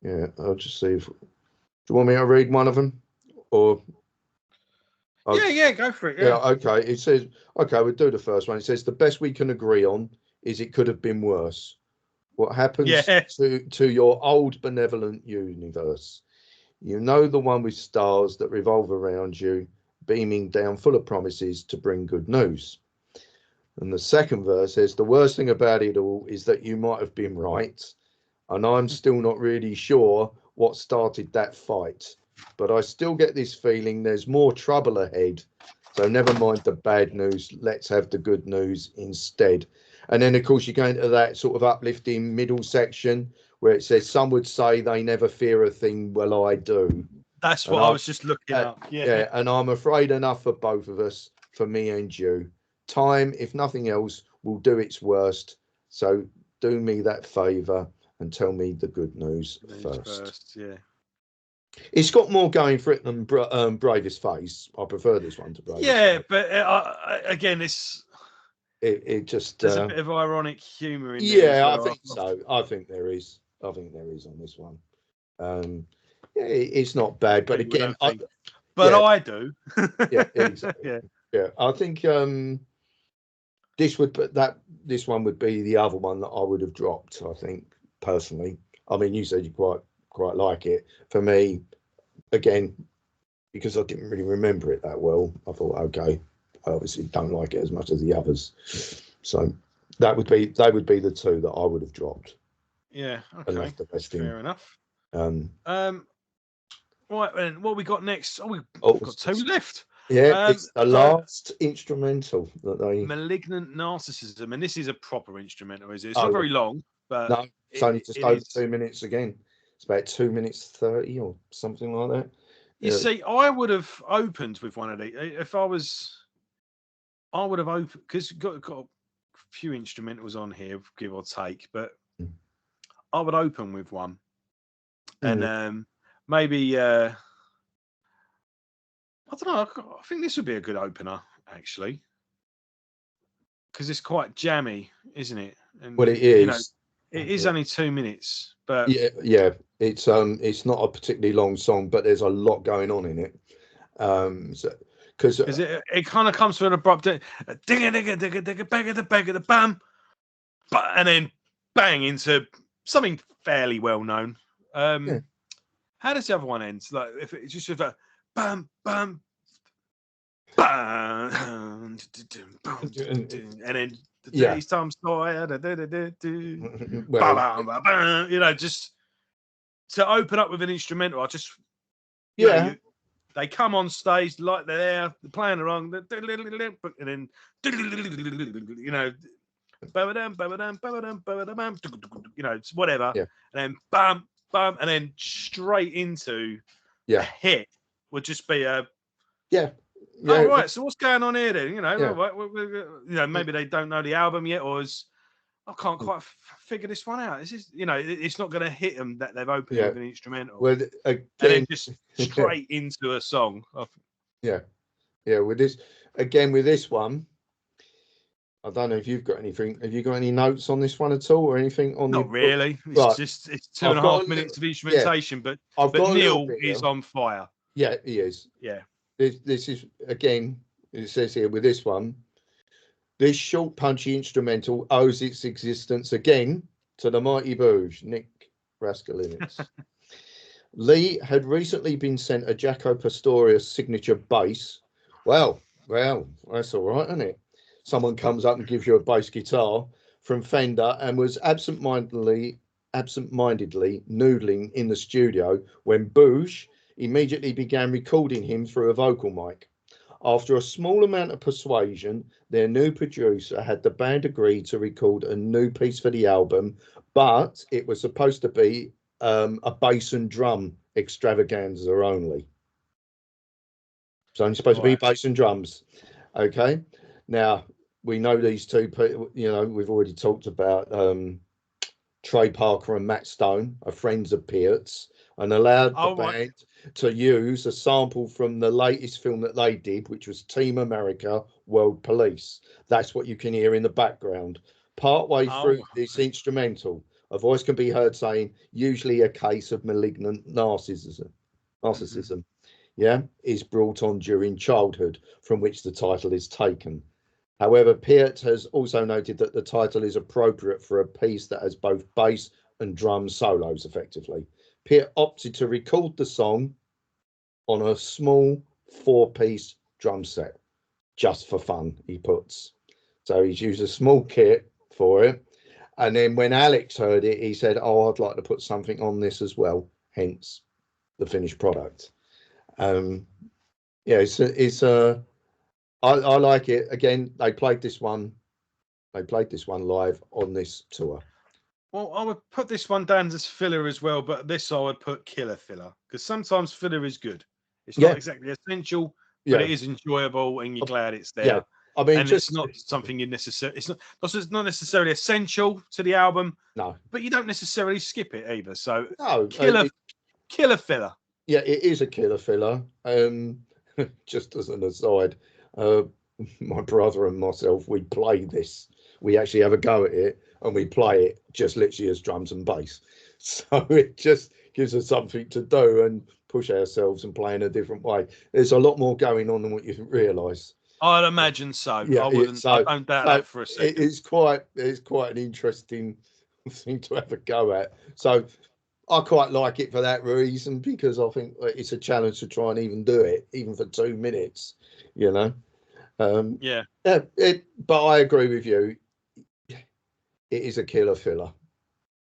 Yeah, I'll just see if. Do you want me to read one of them, or? yeah, go for it. Yeah, Yeah, okay. It says, okay, we'll do the first one. It says, the best we can agree on is it could have been worse. What happens yeah. to your old benevolent universe? You know, the one with stars that revolve around you, beaming down full of promises to bring good news. And the second verse says, the worst thing about it all is that you might have been right. And I'm still not really sure what started that fight. But I still get this feeling there's more trouble ahead. So never mind the bad news. Let's have the good news instead. And then, of course, you go into that sort of uplifting middle section where it says, some would say they never fear a thing. Well, I do. That's And what I was just looking up. Yeah, yeah, and I'm afraid enough for both of us, for me and you. Time, if nothing else, will do its worst. So do me that favour and tell me the good news first. Yeah. It's got more going for it than Bravest Face. I prefer this one to Bravest Yeah, Face. but again, It just there's a bit of ironic humour in there as yeah, I well. think so. I think there is. I think there is on this one. Yeah, it's not bad, but People again, don't think, but yeah, I do. yeah, exactly. Yeah, Yeah, I think this one would be the other one that I would have dropped. I think personally. I mean, you said you quite like it. For me, again, because I didn't really remember it that well, I thought, okay, I obviously don't like it as much as the others. So they would be the two that I would have dropped yeah. and Okay, left the rest in. fair enough. Um, Right, and what we got next? Oh, we've oh, got two left. yeah, it's the So last instrumental that they. Malignant Narcissism, and this is a proper instrumental, is it? It's not Oh very long, but no, it's only just it over is. 2 minutes again. It's about 2 minutes 30 or something like that. You see, I would have opened with one of these if I was. I would have opened because got a few instrumentals on here, give or take, but I would open with one, and maybe I don't know. I think this would be a good opener actually because it's quite jammy, isn't it? And Well, it is. it is Yeah. only 2 minutes, but Yeah. It's not a particularly long song, but there's a lot going on in it. So because it kind of comes to an abrupt ding a digga digga digga bang the bam, and then bang into something fairly well known. yeah. How does the other one end? Like if it's just like bam bam bam, and then the day's time's tired, Well, just to open up with an instrumental. I just they come on stage like they're there, they're playing along, and then whatever, yeah, and then bam, bam, and then straight into a hit would just be a yeah. oh right. So what's going on here then? Yeah. Maybe they don't know the album yet, or I can't quite figure this one out. This is, it's not going to hit them that they've opened with an instrumental. Well, again, and then just straight into a song. Yeah. With this one, I don't know if you've got anything. Have you got any notes on this one at all, or anything on? Not really. It's 2.5 minutes of instrumentation, but Neil is on fire. Yeah, he is. Yeah. This is again. It says here with this one. This short, punchy instrumental owes its existence again to the mighty Booge, Nick Raskulinecz. Lee had recently been sent a Jaco Pastorius signature bass. Well, that's all right, isn't it? Someone comes up and gives you a bass guitar from Fender and was absent-mindedly noodling in the studio when Booge immediately began recording him through a vocal mic. After a small amount of persuasion, their new producer had the band agree to record a new piece for the album, but it was supposed to be a bass and drum extravaganza only. It's only supposed to be bass and drums. Okay. Now, we know these two people, we've already talked about Trey Parker and Matt Stone are friends of Peart's and allowed the band to use a sample from the latest film that they did, which was Team America World Police. That's what you can hear in the background. Partway through this instrumental, a voice can be heard saying, usually a case of malignant narcissism, is brought on during childhood, from which the title is taken. However, Peart has also noted that the title is appropriate for a piece that has both bass and drum solos effectively. Peart opted to record the song on a small 4-piece drum set, just for fun, he puts. So he's used a small kit for it. And then when Alex heard it, he said, I'd like to put something on this as well, hence the finished product. I like it. Again, they played this one live on this tour. Well, I would put this one down as filler as well, but this I would put killer filler, because sometimes filler is good. It's not exactly essential, but it is enjoyable, and you're glad it's there. Yeah, I mean, and it's not something you necessarily. It's not necessarily essential to the album. No, but you don't necessarily skip it either. So no, killer filler. Yeah, it is a killer filler. Just as an aside, my brother and myself, we play this. We actually have a go at it, and we play it just literally as drums and bass. So it just gives us something to do and push ourselves and play in a different way. There's a lot more going on than what you realise. I'd imagine so. Yeah, I wouldn't. I don't doubt that for a second. It's quite an interesting thing to have a go at. So I quite like it for that reason, because I think it's a challenge to try and even do it, even for 2 minutes, But I agree with you. It is a killer filler,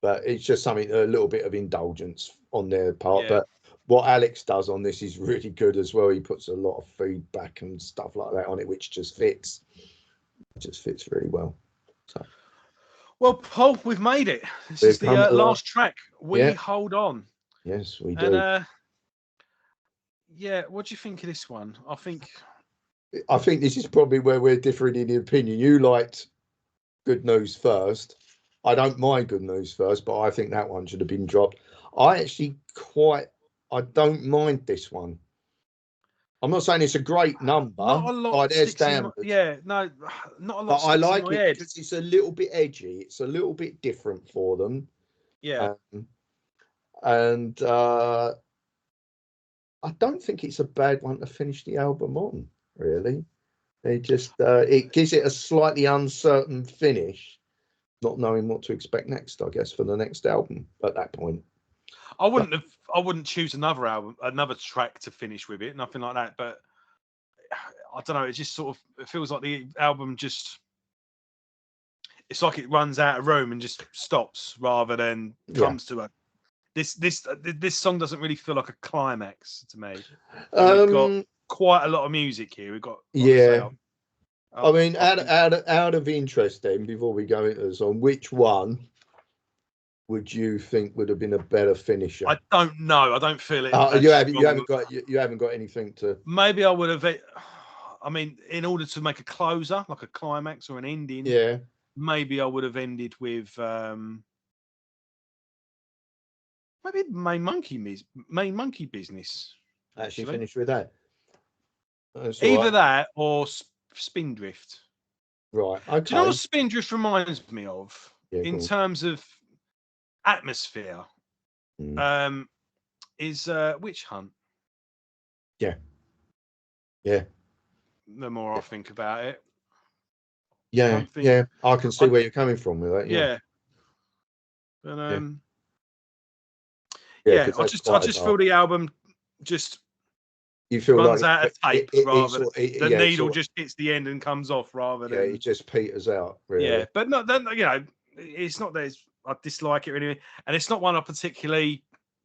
but it's just something, a little bit of indulgence on their part. Yeah. But what Alex does on this is really good as well. He puts a lot of feedback and stuff like that on it, which just fits. It just fits really well. So. Well, Paul, we've made it. This is the last track. We hold on. Yes, we do. And what do you think of this one? I think this is probably where we're differing in the opinion. You liked Good News First. I don't mind Good News First, but I think that one should have been dropped. I don't mind this one. I'm not saying it's a great number. Not a lot. Not a lot. But I like it because it's a little bit edgy. It's a little bit different for them. Yeah. And I don't think it's a bad one to finish the album on. Really, it just it gives it a slightly uncertain finish, not knowing what to expect next. I guess for the next album at that point. I wouldn't choose another track to finish with it, nothing like that. But I don't know. It just it feels like the album it's like it runs out of room and just stops rather than comes to a. This song doesn't really feel like a climax to me. We've got quite a lot of music here. We've got I mean, out of interest, then, before we go into the song, which one would you think would have been a better finisher? I don't know. I don't feel it. You haven't got anything to. Maybe I would have. I mean, in order to make a closer, like a climax or an ending, maybe I would have ended with maybe Main Monkey Business. Actually, finish with that. Either that or Spindrift. Right. Okay. Do you know what Spindrift reminds me of in terms of atmosphere? Is Witch Hunt. Yeah. The more I think about it, Yeah, Something. yeah, I can see I, where you're coming from with that. Yeah, yeah, but yeah, yeah, yeah. because I that's just I quite a just feel dark. the album just You feel runs like out of tape it rather than sort the yeah, it needle sort just hits the end and comes off rather yeah, it than just peters out yeah. really. But not then it's not that I dislike it or anything, and it's not one I particularly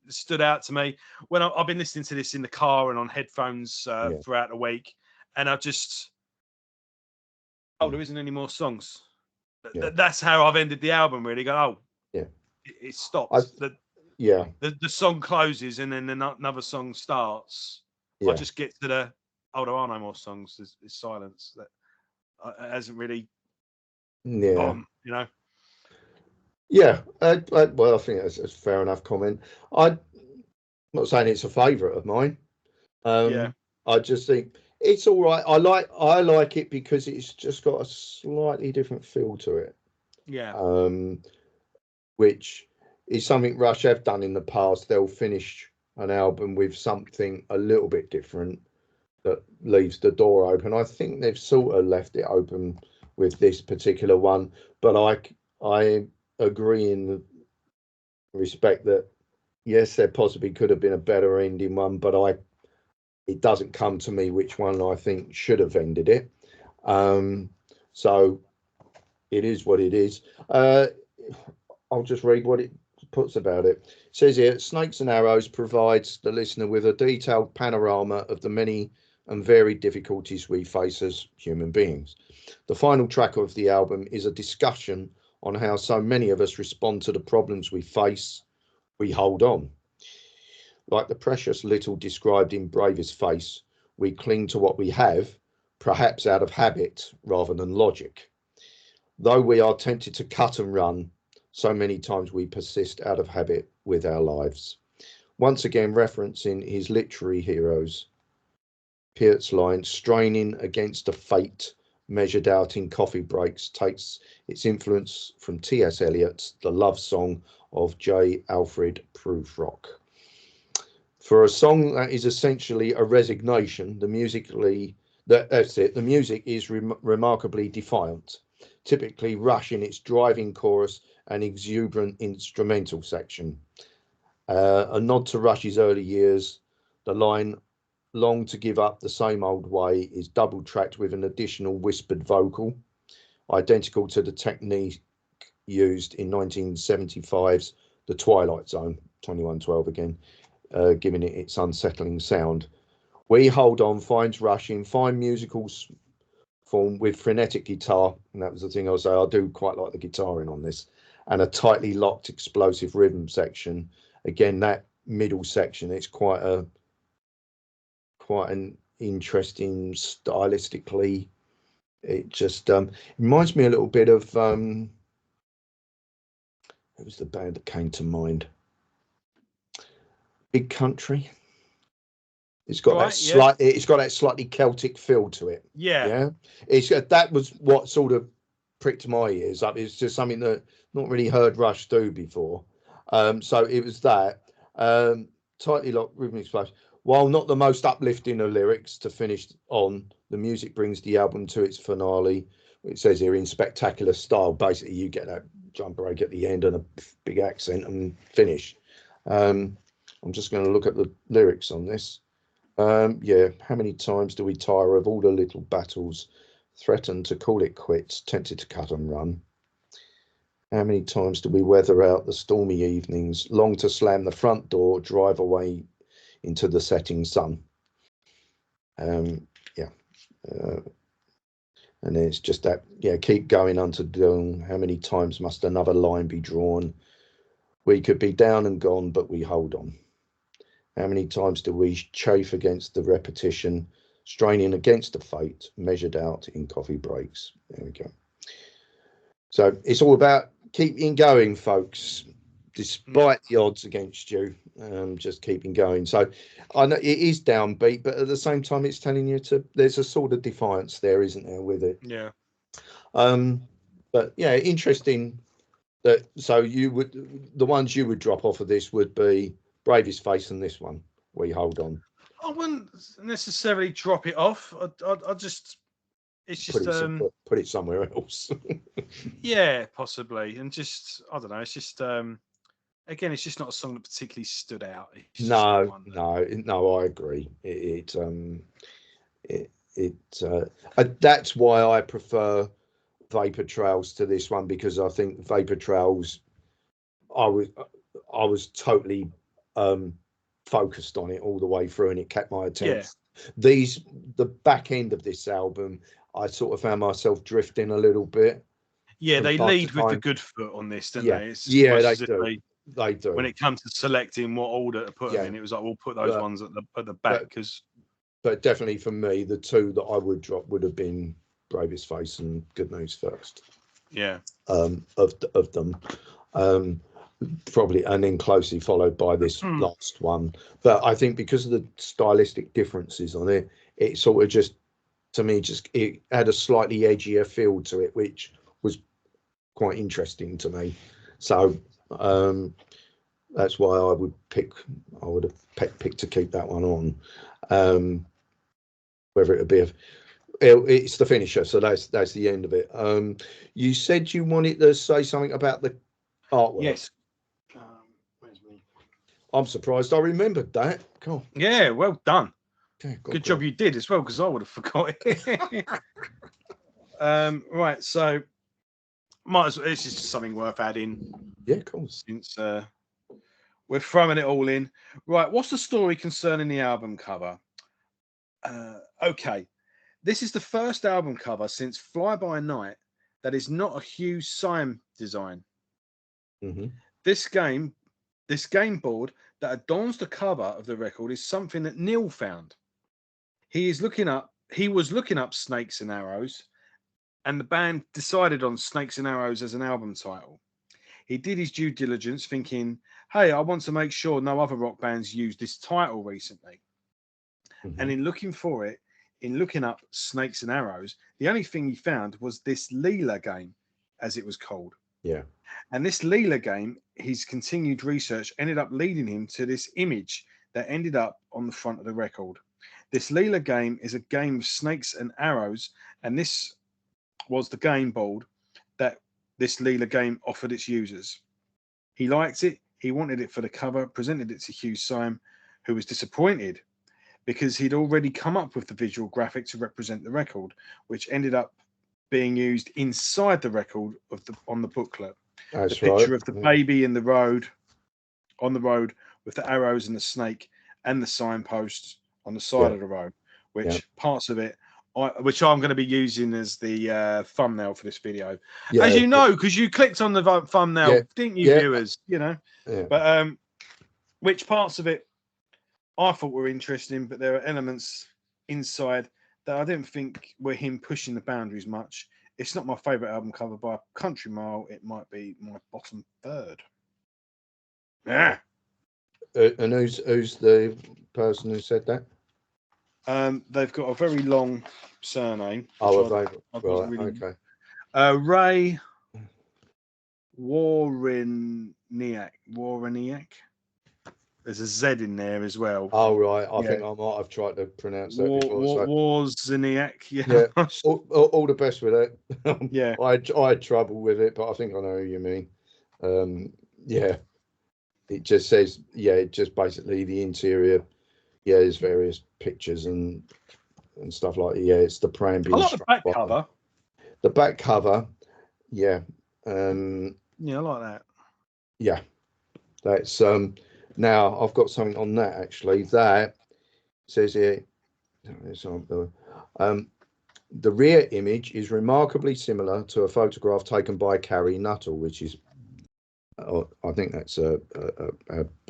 stood out to me when I've been listening to this in the car and on headphones Yeah, throughout the week, and I just mm, there isn't any more songs. yeah, That's how I've ended the album. Really, go yeah. it I stopped. yeah, The song closes and then another song starts. I yeah, just get to the there are no more songs. There's silence that it hasn't really yeah, bomb. You know. yeah. Well, I think that's a fair enough comment. I'm not saying it's a favourite of mine. Yeah. I just think it's all right. I like it because it's just got a slightly different feel to it. Yeah. Um, which is something Rush have done in the past. They'll finish an album with something a little bit different that leaves the door open. I think they've sort of left it open with this particular one, but I agree in respect that yes, there possibly could have been a better ending one, but it doesn't come to me which one I think should have ended it. Um, so it is what it is. I'll just read what it puts about it. It says here, Snakes and Arrows provides the listener with a detailed panorama of the many and varied difficulties we face as human beings. The final track of the album is a discussion on how so many of us respond to the problems we face. We hold on. Like the precious little described in Bravest Face, we cling to what we have, perhaps out of habit rather than logic. Though we are tempted to cut and run, so many times we persist out of habit with our lives. Once again, referencing his literary heroes, Peart's line, straining against a fate measured out in coffee breaks, takes its influence from T.S. Eliot's The Love Song of J. Alfred Prufrock. For a song that is essentially a resignation, that's it. The music is remarkably defiant, typically Rush in its driving chorus and exuberant instrumental section. A nod to Rush's early years, the line "Long to give up the same old way" is double tracked with an additional whispered vocal, identical to the technique used in 1975's The Twilight Zone, 2112 again, giving it its unsettling sound. We Hold On finds Rush in fine musical form with frenetic guitar, and that was the thing I was saying. I do quite like the guitaring on this, and a tightly locked explosive rhythm section. Again, that middle section, it's quite an interesting stylistically. It just reminds me a little bit of what was the band that came to mind? Big Country. Right. Yeah. It's got that slightly Celtic feel to it. Yeah. Yeah, it's that was what sort of pricked my ears up. It's just something that not really heard Rush do before. So it was that tightly locked rhythmic splash. While not the most uplifting of lyrics to finish on, the music brings the album to its finale. It says here in spectacular style. Basically, you get that jump break at the end and a big accent and finish. Um, I'm just going to look at the lyrics on this. Yeah, how many times do we tire of all the little battles, threaten to call it quits, tempted to cut and run? How many times do we weather out the stormy evenings, long to slam the front door, drive away into the setting sun? Yeah, uh, and it's just that, yeah, keep going unto dawn. How many times must another line be drawn? We could be down and gone, but we hold on. How many times do we chafe against the repetition, straining against the fate measured out in coffee breaks? There we go. So it's all about keeping going, folks, Yeah. despite the odds against you. Just keeping going. So I know it is downbeat, but at the same time, it's telling you there's a sort of defiance there, isn't there, with it? Yeah. Um, but yeah, interesting that so you would the ones you would drop off of this would be Bravest Face and this one. We Hold On. I wouldn't necessarily drop it off. I just it's just put it somewhere else. yeah, possibly, and just I don't know. It's just again, it's just not a song that particularly stood out. It's just not one. No, I agree. That's why I prefer Vapor Trails to this one, because I think Vapor Trails, I was totally focused on it all the way through, and it kept my attention. The back end of this album, I sort of found myself drifting a little bit. Yeah, they lead with the good foot on this, don't they? It's they do. They do. When it comes to selecting what order to put them in, it was like, we'll put those ones at the back, because. But definitely for me, the two that I would drop would have been Bravest Face and Good News First. Yeah. Of them, probably, and then closely followed by this last one. But I think because of the stylistic differences on it, it sort of just, to me, it had a slightly edgier feel to it, which was quite interesting to me. So that's why I would have picked to keep that one on. Whether it would be it's the finisher, so that's the end of it. You said you wanted to say something about the artwork. Yes. Where's me? I'm surprised I remembered that. Cool. Yeah, well done. Okay, good job you did as well, because I would have forgot it. Right, so it's just something worth adding. Yeah, cool. Since we're throwing it all in. Right, what's the story concerning the album cover? Okay, this is the first album cover since Fly By Night that is not a Hugh Syme design. Mm-hmm. This game board that adorns the cover of the record is something that Neil found. He was looking up Snakes and Arrows, and the band decided on Snakes and Arrows as an album title. He did his due diligence, thinking, hey, I want to make sure no other rock bands used this title recently. Mm-hmm. And in looking up Snakes and Arrows, the only thing he found was this Leela game, as it was called. Yeah. And this Leela game, his continued research ended up leading him to this image that ended up on the front of the record. This Leela game is a game of snakes and arrows, and this was the game board that this Leela game offered its users. He liked it. He wanted it for the cover, presented it to Hugh Syme, who was disappointed because he'd already come up with the visual graphic to represent the record, which ended up being used inside the record on the booklet. That's the picture of the baby in the road, on the road, with the arrows and the snake and the signposts on the side of the road, which parts of it, which I'm going to be using as the thumbnail for this video. As you know, because you clicked on the thumbnail, didn't you, viewers? You know, but which parts of it I thought were interesting, but there are elements inside that I didn't think were him pushing the boundaries much. It's not my favourite album cover by a country mile. It might be my bottom third. Yeah. And who's the person who said that? They've got a very long surname. Oh, okay. Ray Warreniak. There's a Z in there as well. Oh, right. I think I might have tried to pronounce that before. Warzeniak. Yeah. All the best with it. Yeah. I had trouble with it, but I think I know who you mean. Yeah. It just says, it just basically the interior. Yeah, there's various pictures and stuff like that. Yeah, it's the Pramby. I like the back cover. The back cover, yeah. Yeah, I like that. Yeah. That's now I've got something on that actually. That says here, the rear image is remarkably similar to a photograph taken by Carrie Nuttall, which is, I think that's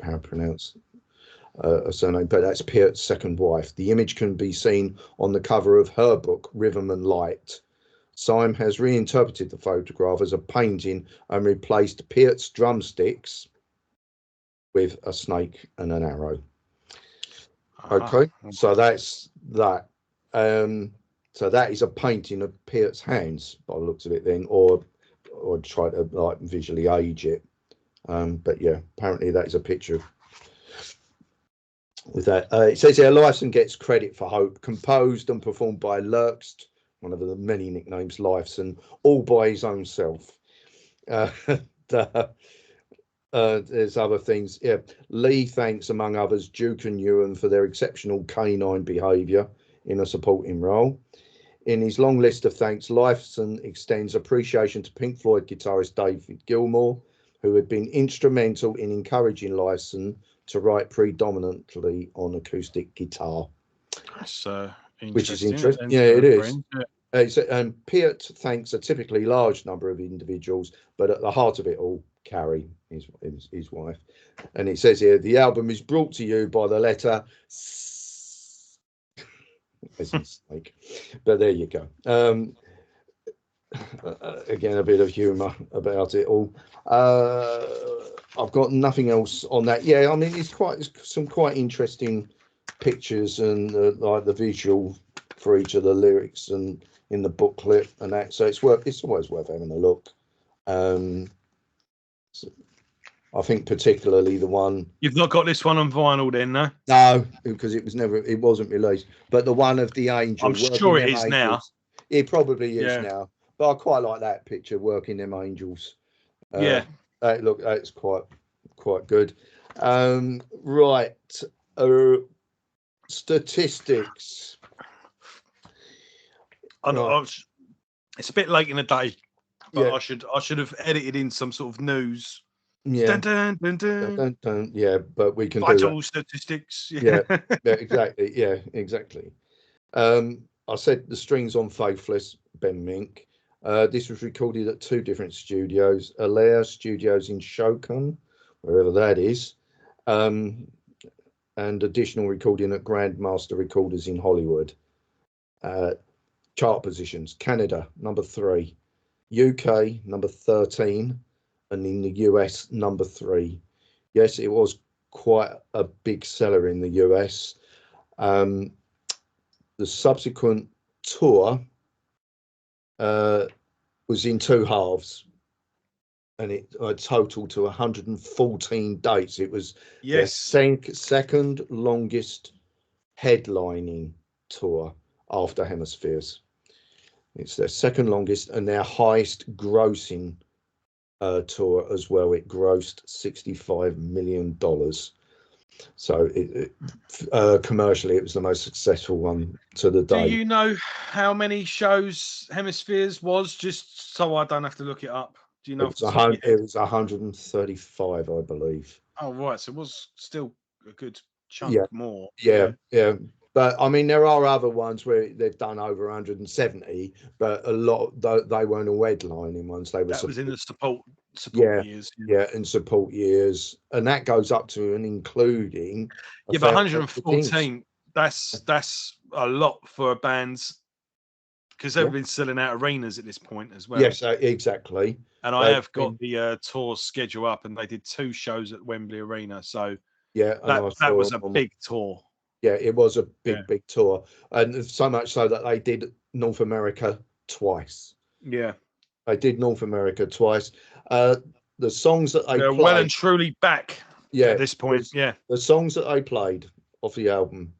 how pronounced a surname, but that's Peart's second wife. The image can be seen on the cover of her book, Rhythm and Light. Syme has reinterpreted the photograph as a painting and replaced Peart's drumsticks with a snake and an arrow. Okay, so that's that. So that is a painting of Peart's hands by the looks of it then, or try to like visually age it. But yeah, apparently that is a picture with that. It says here, Lyson gets credit for Hope, composed and performed by Lurkst, one of the many nicknames, Lifeson, all by his own self. Uh, there's other things. Yeah, Lee thanks, among others, Duke and Ewan for their exceptional canine behaviour in a supporting role. In his long list of thanks, Lifeson extends appreciation to Pink Floyd guitarist David Gilmour, who had been instrumental in encouraging Lifeson to write predominantly on acoustic guitar. That's Which is interesting. interesting. Yeah, it is. Yeah. And Peart thanks a typically large number of individuals, but at the heart of it all, Carrie, his wife. And it says here, the album is brought to you by the letter S, as in snake. But there you go. Again, a bit of humour about it all. I've got nothing else on that. Yeah, I mean, it's some quite interesting pictures and like the visual for each of the lyrics and in the booklet and that. So it's always worth having a look. So I think particularly the one. You've not got this one on vinyl, then, no? No, because it wasn't released. But the one of the angel. I'm sure it is now. It probably is now. But I quite like that picture, working them angels. Yeah. That's quite good. Right. Statistics. It's a bit late in the day, but Yeah. I should have edited in some sort of news. Yeah. Dun, dun, dun, dun. Dun. Yeah, but we can Vital do that. statistics. Yeah, exactly. Yeah, exactly. I said the strings on Faithless, Ben Mink. This was recorded at two different studios, Alair Studios in Shokan, wherever that is, and additional recording at Grandmaster Recorders in Hollywood. Chart positions: Canada number 3, UK number 13, and in the US number 3. Yes, it was quite a big seller in the US. The subsequent tour was in 2 halves, and it totaled to 114 dates. It was their second longest headlining tour after Hemispheres. It's their second longest and their highest grossing tour as well. It grossed $65 million. So commercially, it was the most successful one to the day. Do you know how many shows Hemispheres was? Just so I don't have to look it up. Do you know? It was 135, I believe. Oh, right. So it was still a good chunk more. Yeah. But I mean, there are other ones where they've done over 170, but a lot they weren't all headlining ones. That was in the support years. Yeah, and support years, and that goes up to and including. But 114. That's a lot for bands, because they've been selling out arenas at this point as well. Yes, exactly. And I have got the tour schedule up, and they did 2 shows at Wembley Arena. So that was a big tour. Yeah, it was a big tour, and so much so that they did North America twice. Yeah, they did North America twice. The songs that they played, well and truly back. At this point, the songs that they played off the album: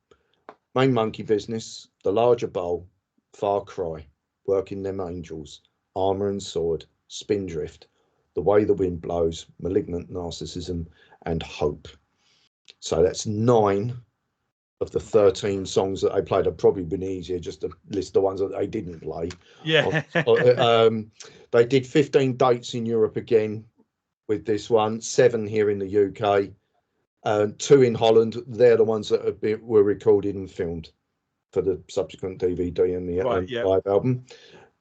Main Monkey Business, The Larger Bowl, Far Cry, Working Them Angels, Armour and Sword, Spindrift, The Way the Wind Blows, Malignant Narcissism, and Hope. So that's 9 of the 13 songs that they played. Have probably been easier just to list the ones that they didn't play. Yeah. They did 15 dates in Europe again with this one, 7 here in the UK, 2 in Holland. They're the ones that were recorded and filmed for the subsequent DVD and the live album.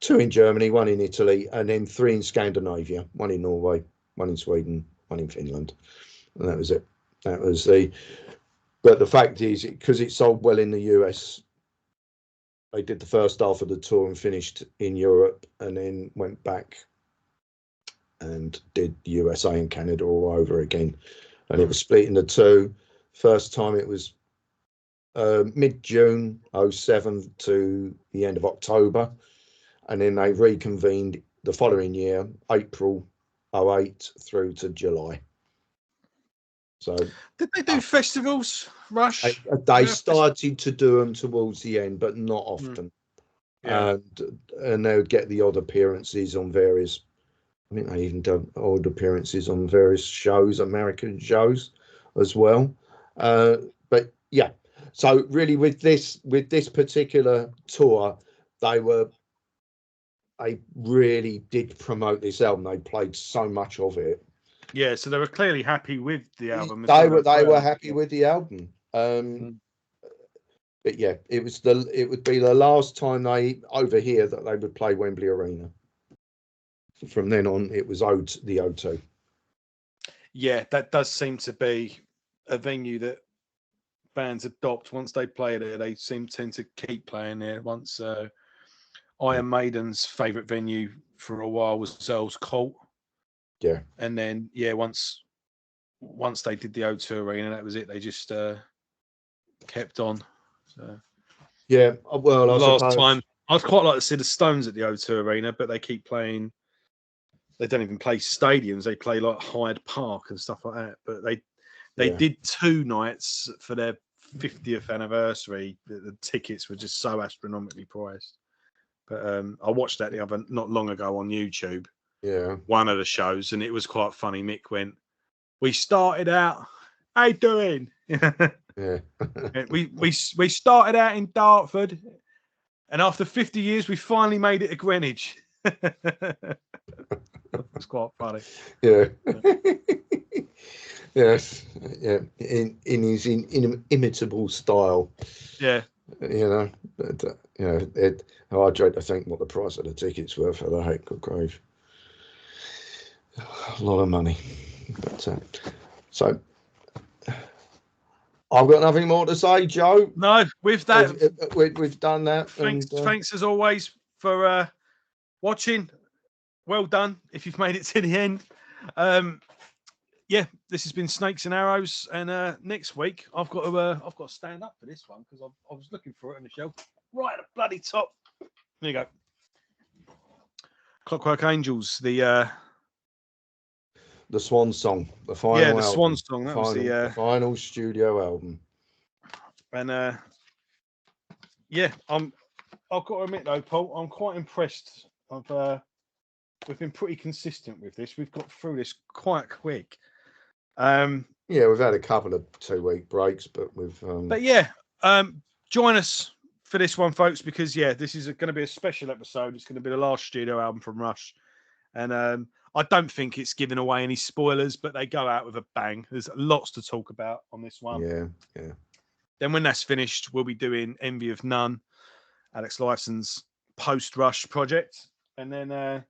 2 in Germany, 1 in Italy, and then 3 in Scandinavia, 1 in Norway, 1 in Sweden, 1 in Finland. And that was it. But the fact is, because it sold well in the US, they did the first half of the tour and finished in Europe, and then went back and did USA and Canada all over again. And it was split into 2. First time it was mid-June 2007 to the end of October, and then they reconvened the following year, April 2008 through to July. So did they do festivals, Rush? They started to do them towards the end, but not often. Yeah. and they would get the odd appearances on various. I think they even done odd appearances on various shows, American shows, as well. But yeah, so really with this particular tour, they really did promote this album. They played so much of it. Yeah, so they were clearly happy with the album as They well. were happy with the album. Mm. But yeah, it would be the last time over here that they would play Wembley Arena. From then on, it was the O2. Yeah, that does seem to be a venue that bands adopt once they play there. They tend to keep playing there. Once Iron Maiden's favourite venue for a while was Earl's Court. Yeah, and then once they did the O2 Arena, that was it. They just kept on. So yeah. Well, I last suppose. time I'd quite like to see the Stones at the O2 Arena, but they keep playing. They don't even play stadiums. They play like Hyde Park and stuff like that. But they did 2 nights for their 50th anniversary. The tickets were just so astronomically priced. But I watched that not long ago on YouTube. Yeah. One of the shows, and it was quite funny. Mick went, "We started out, how you doing?" Yeah. we started out in Dartford, and after 50 years, we finally made it to Greenwich. It's quite funny. Yeah. Yes. Yeah. In his inimitable style. Yeah. You know, but, I dread to think what the price of the tickets were for the Hateful Grave. A lot of money. But so I've got nothing more to say, Joe. No, with that, we've done that. Thanks as always for watching. Well done if you've made it to the end. Yeah, this has been Snakes and Arrows, and next week I've got to stand up for this one because I was looking for it on the shelf right at the bloody top. There you go. Clockwork Angels, the Swan Song, the final album. Swan Song. That was the final studio album. And I've got to admit though, Paul, I'm quite impressed. We've been pretty consistent with this. We've got through this quite quick. Yeah, we've had a couple of 2-week breaks, but we've. Join us for this one, folks, because this is going to be a special episode. It's going to be the last studio album from Rush, and I don't think it's giving away any spoilers, but they go out with a bang. There's lots to talk about on this one. Yeah. Then when that's finished, we'll be doing Envy of None, Alex Lifeson's post-Rush project, and then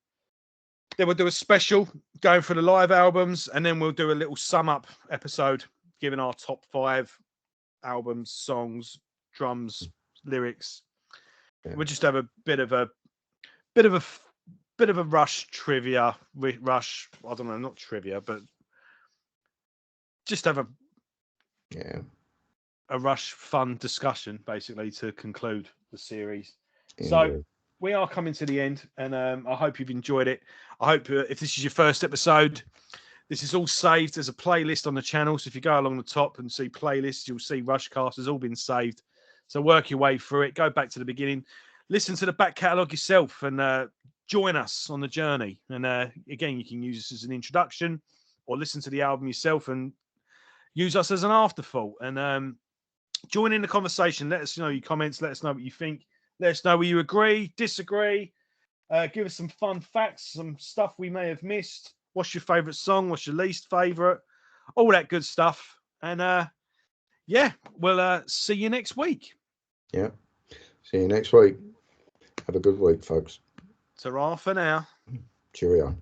we'll do a special going for the live albums, and then we'll do a little sum up episode giving our top 5 albums, songs, drums, lyrics. Yeah. We'll just have a bit of a Rush trivia. Rush, I don't know, not trivia, but just have a Rush fun discussion basically to conclude the series. Yeah. So we are coming to the end, and I hope you've enjoyed it. I hope if this is your first episode, this is all saved as a playlist on the channel. So if you go along the top and see playlists, you'll see Rushcast has all been saved. So work your way through it. Go back to the beginning. Listen to the back catalogue yourself and join us on the journey. And again, you can use this as an introduction or listen to the album yourself and use us as an afterthought. And join in the conversation. Let us know your comments. Let us know what you think. Let us know where you agree, disagree. Give us some fun facts, some stuff we may have missed. What's your favourite song? What's your least favourite? All that good stuff. And we'll see you next week. Yeah. See you next week. Have a good week, folks. Ta-ra for now. Cheerio.